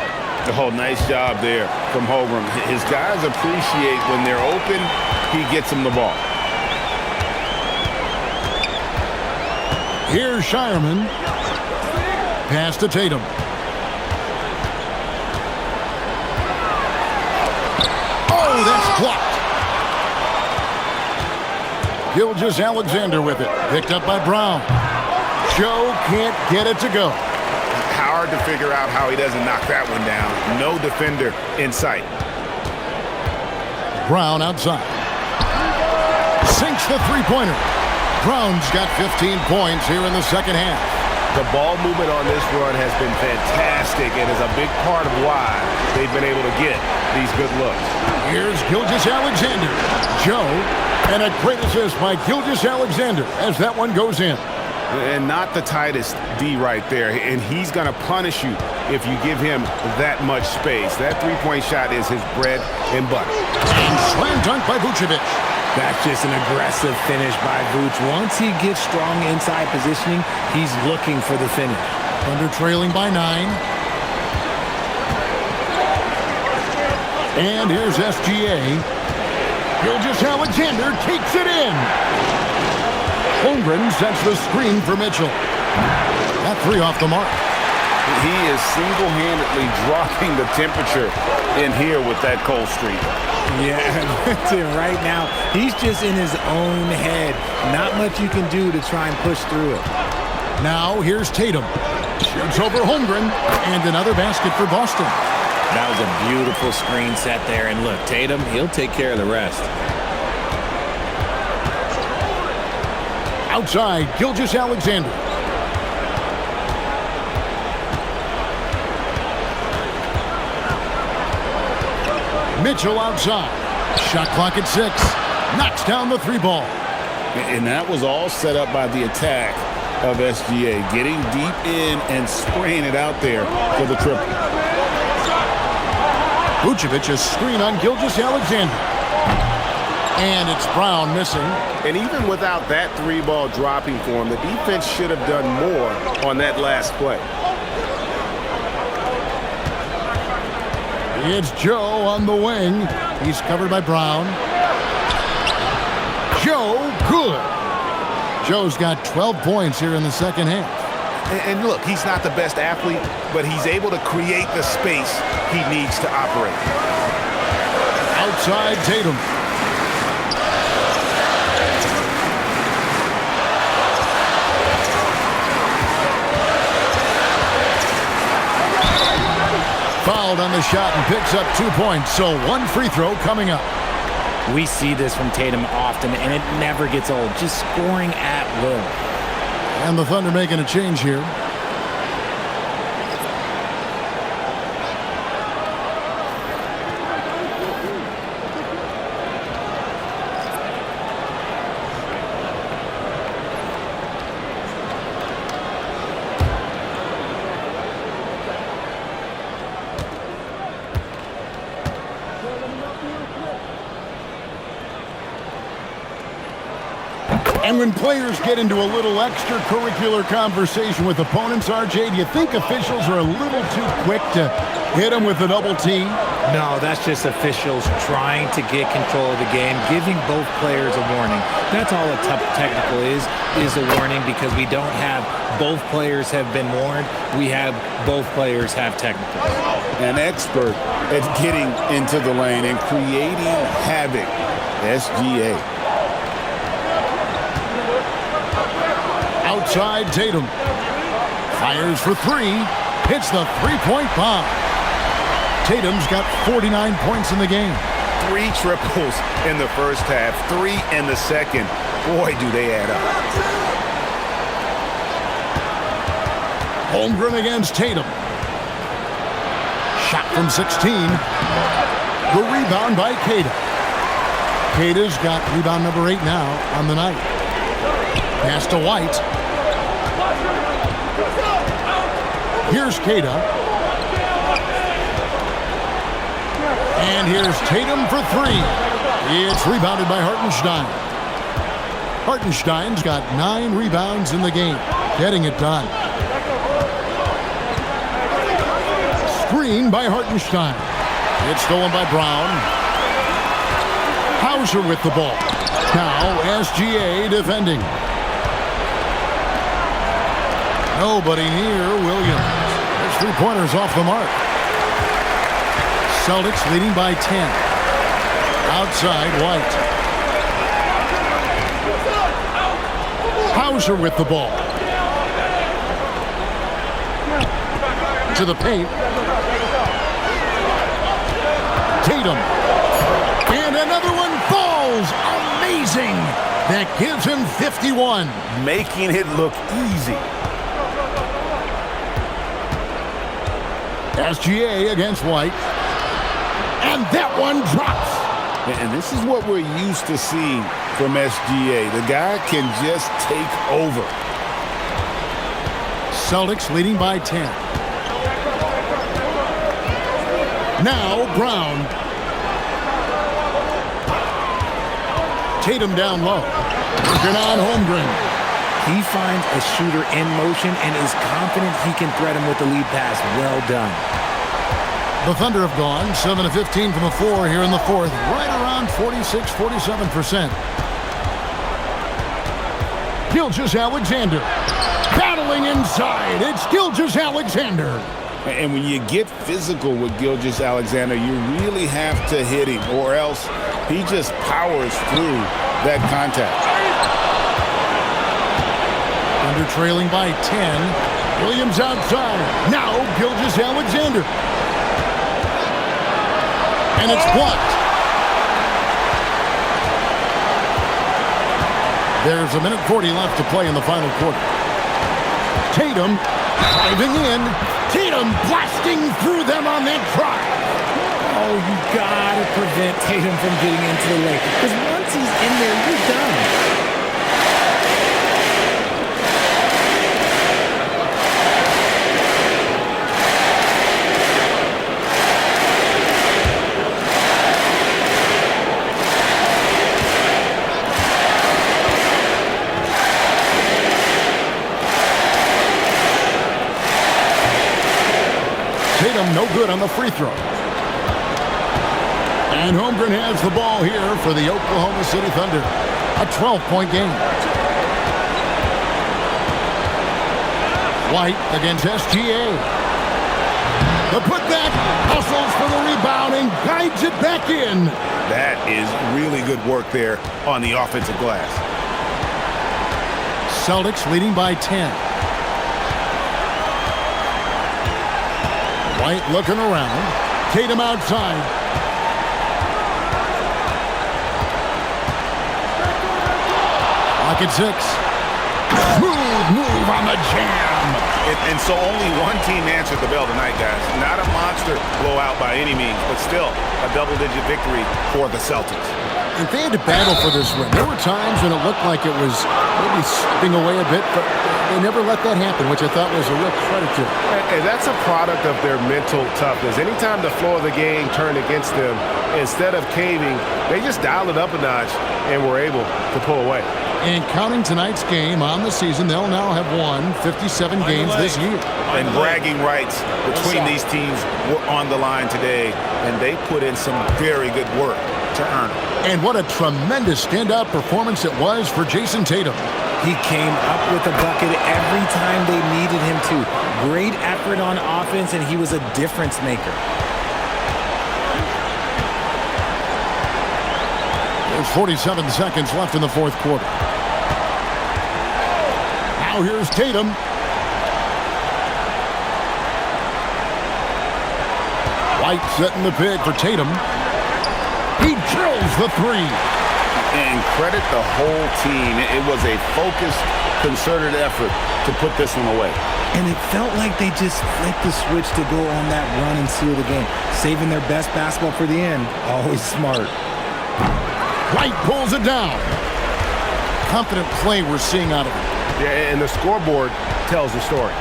Oh, nice job there from Holmgren. His guys appreciate when they're open, he gets them the ball. Here's Shireman. Pass to Tatum. Oh, that's blocked. Gilgeous-Alexander with it. Picked up by Brown. Joe can't get it to go. Hard to figure out how he doesn't knock that one down. No defender in sight. Brown outside. Sinks the three-pointer. Brown's got 15 points here in the second half. The ball movement on this run has been fantastic and is a big part of why they've been able to get these good looks. Here's Gilgeous-Alexander. Joe, and a great assist by Gilgeous-Alexander as that one goes in. And not the tightest D right there. And he's going to punish you if you give him that much space. That three-point shot is his bread and butter. And slam dunk by Vucevic. That's just an aggressive finish by Vooch. Once he gets strong inside positioning, he's looking for the finish. Thunder trailing by 9. And here's SGA. Gilgeous-Alexander takes it in. Holmgren sets the screen for Mitchell. That 3 off the mark. He is single-handedly dropping the temperature in here with that cold streak. Yeah, right now, he's just in his own head. Not much you can do to try and push through it. Now here's Tatum. Shoots over Holmgren, and another basket for Boston. That was a beautiful screen set there, and look, Tatum, he'll take care of the rest. Outside, Gilgeous-Alexander. Mitchell outside. Shot clock at 6. Knocks down the 3 ball. And that was all set up by the attack of SGA. Getting deep in and spraying it out there for the triple. Vucevic a screen on Gilgeous-Alexander. And it's Brown missing. And even without that 3-ball dropping for him, the defense should have done more on that last play. It's Joe on the wing. He's covered by Brown. Joe, good. Joe's got 12 points here in the second half. And look, he's not the best athlete, but he's able to create the space he needs to operate. Outside Tatum. Fouled on the shot and picks up 2 points, so one free throw coming up. We see this from Tatum often, and it never gets old. Just scoring at will. And the Thunder making a change here. And when players get into a little extracurricular conversation with opponents, RJ, do you think officials are a little too quick to hit them with a double team? No, that's just officials trying to get control of the game, giving both players a warning. That's all a technical is a warning, because we don't have both players have been warned. We have both players have technicals. An expert at getting into the lane and creating havoc. SGA. Outside Tatum. Fires for three. Hits the three-point bomb. Tatum's got 49 points in the game. 3 triples in the first half, 3 in the second. Boy, do they add up. Holmgren against Tatum. Shot from 16. The rebound by Queta. Queta's got rebound number 8 now on the night. Pass to White. Here's Queta. And here's Tatum for 3. It's rebounded by Hartenstein. Hartenstein's got 9 rebounds in the game. Getting it done. Screen by Hartenstein. It's stolen by Brown. Hauser with the ball. Now SGA defending. Nobody near Williams. There's 3-pointers off the mark. Celtics leading by 10. Outside White. Hauser with the ball. To the paint. Tatum. And another one falls. Amazing. That gives him 51. Making it look easy. SGA against White. And that one drops. And this is what we're used to seeing from SGA. The guy can just take over. Celtics leading by 10. Now Brown. Tatum down low. Working on Holmgren. He finds a shooter in motion and is confident he can thread him with the lead pass. Well done. The Thunder have gone 7 of 15 from the floor here in the fourth. Right around 46-47%. Gilgeous-Alexander. Battling inside. It's Gilgeous-Alexander. And when you get physical with Gilgeous-Alexander, you really have to hit him, or else he just powers through that contact. Thunder trailing by 10. Williams outside. Now Gilgeous-Alexander. And it's blocked. There's 1:40 left to play in the final quarter. Tatum driving in. Tatum blasting through them on that drive. Oh, you gotta prevent Tatum from getting into the lane, because once he's in there, you're done. Tatum no good on the free throw. And Holmgren has the ball here for the Oklahoma City Thunder. A 12-point game. White against SGA. The putback, hustles for the rebound and guides it back in. That is really good work there on the offensive glass. Celtics leading by 10. White looking around. Tatum outside. Lock at 6. Smooth move on the jam. And so only one team answered the bell tonight, guys. Not a monster blowout by any means, but still a double-digit victory for the Celtics. If they had to battle for this win, there were times when it looked like it was maybe slipping away a bit, but they never let that happen, which I thought was a real credit to them. And that's a product of their mental toughness. Anytime the floor of the game turned against them, instead of caving, they just dialed it up a notch and were able to pull away. And counting tonight's game on the season, they'll now have won 57 games this year. And bragging rights between these teams were on the line today, and they put in some very good work to earn it. And what a tremendous standout performance it was for Jason Tatum. He came up with a bucket every time they needed him to. Great effort on offense, and he was a difference maker. There's 47 seconds left in the fourth quarter. Now here's Tatum. White setting the pick for Tatum. He drills the three. And credit the whole team. It was a focused, concerted effort to put this one away. And it felt like they just flipped the switch to go on that run and seal the game. Saving their best basketball for the end. Always smart. White pulls it down. Confident play we're seeing out of him. Yeah, and the scoreboard tells the story.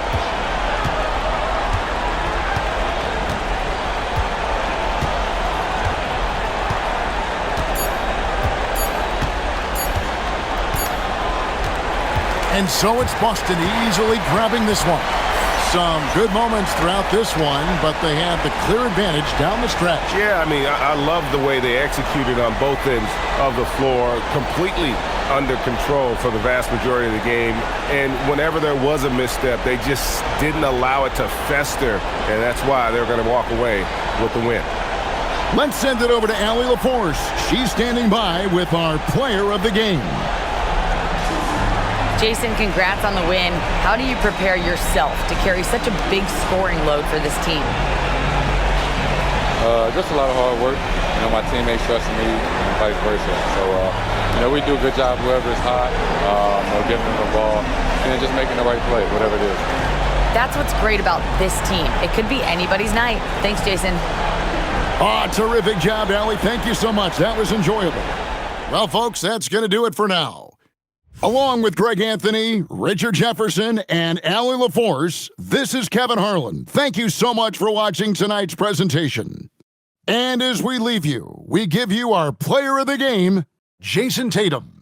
And so it's Boston easily grabbing this one. Some good moments throughout this one, but they had the clear advantage down the stretch. Yeah, I mean, I love the way they executed on both ends of the floor, completely under control for the vast majority of the game. And whenever there was a misstep, they just didn't allow it to fester, and that's why they're going to walk away with the win. Let's send it over to Allie LaForce. She's standing by with our player of the game. Jason, congrats on the win. How do you prepare yourself to carry such a big scoring load for this team? Just a lot of hard work. You know, my teammates trusting me and vice versa. So, you know, we do a good job whoever is hot, giving them the ball, and then just making the right play, whatever it is. That's what's great about this team. It could be anybody's night. Thanks, Jason. Oh, terrific job, Allie. Thank you so much. That was enjoyable. Well, folks, that's going to do it for now. Along with Greg Anthony, Richard Jefferson, and Allie LaForce, this is Kevin Harlan. Thank you so much for watching tonight's presentation. And as we leave you, we give you our player of the game, Jason Tatum.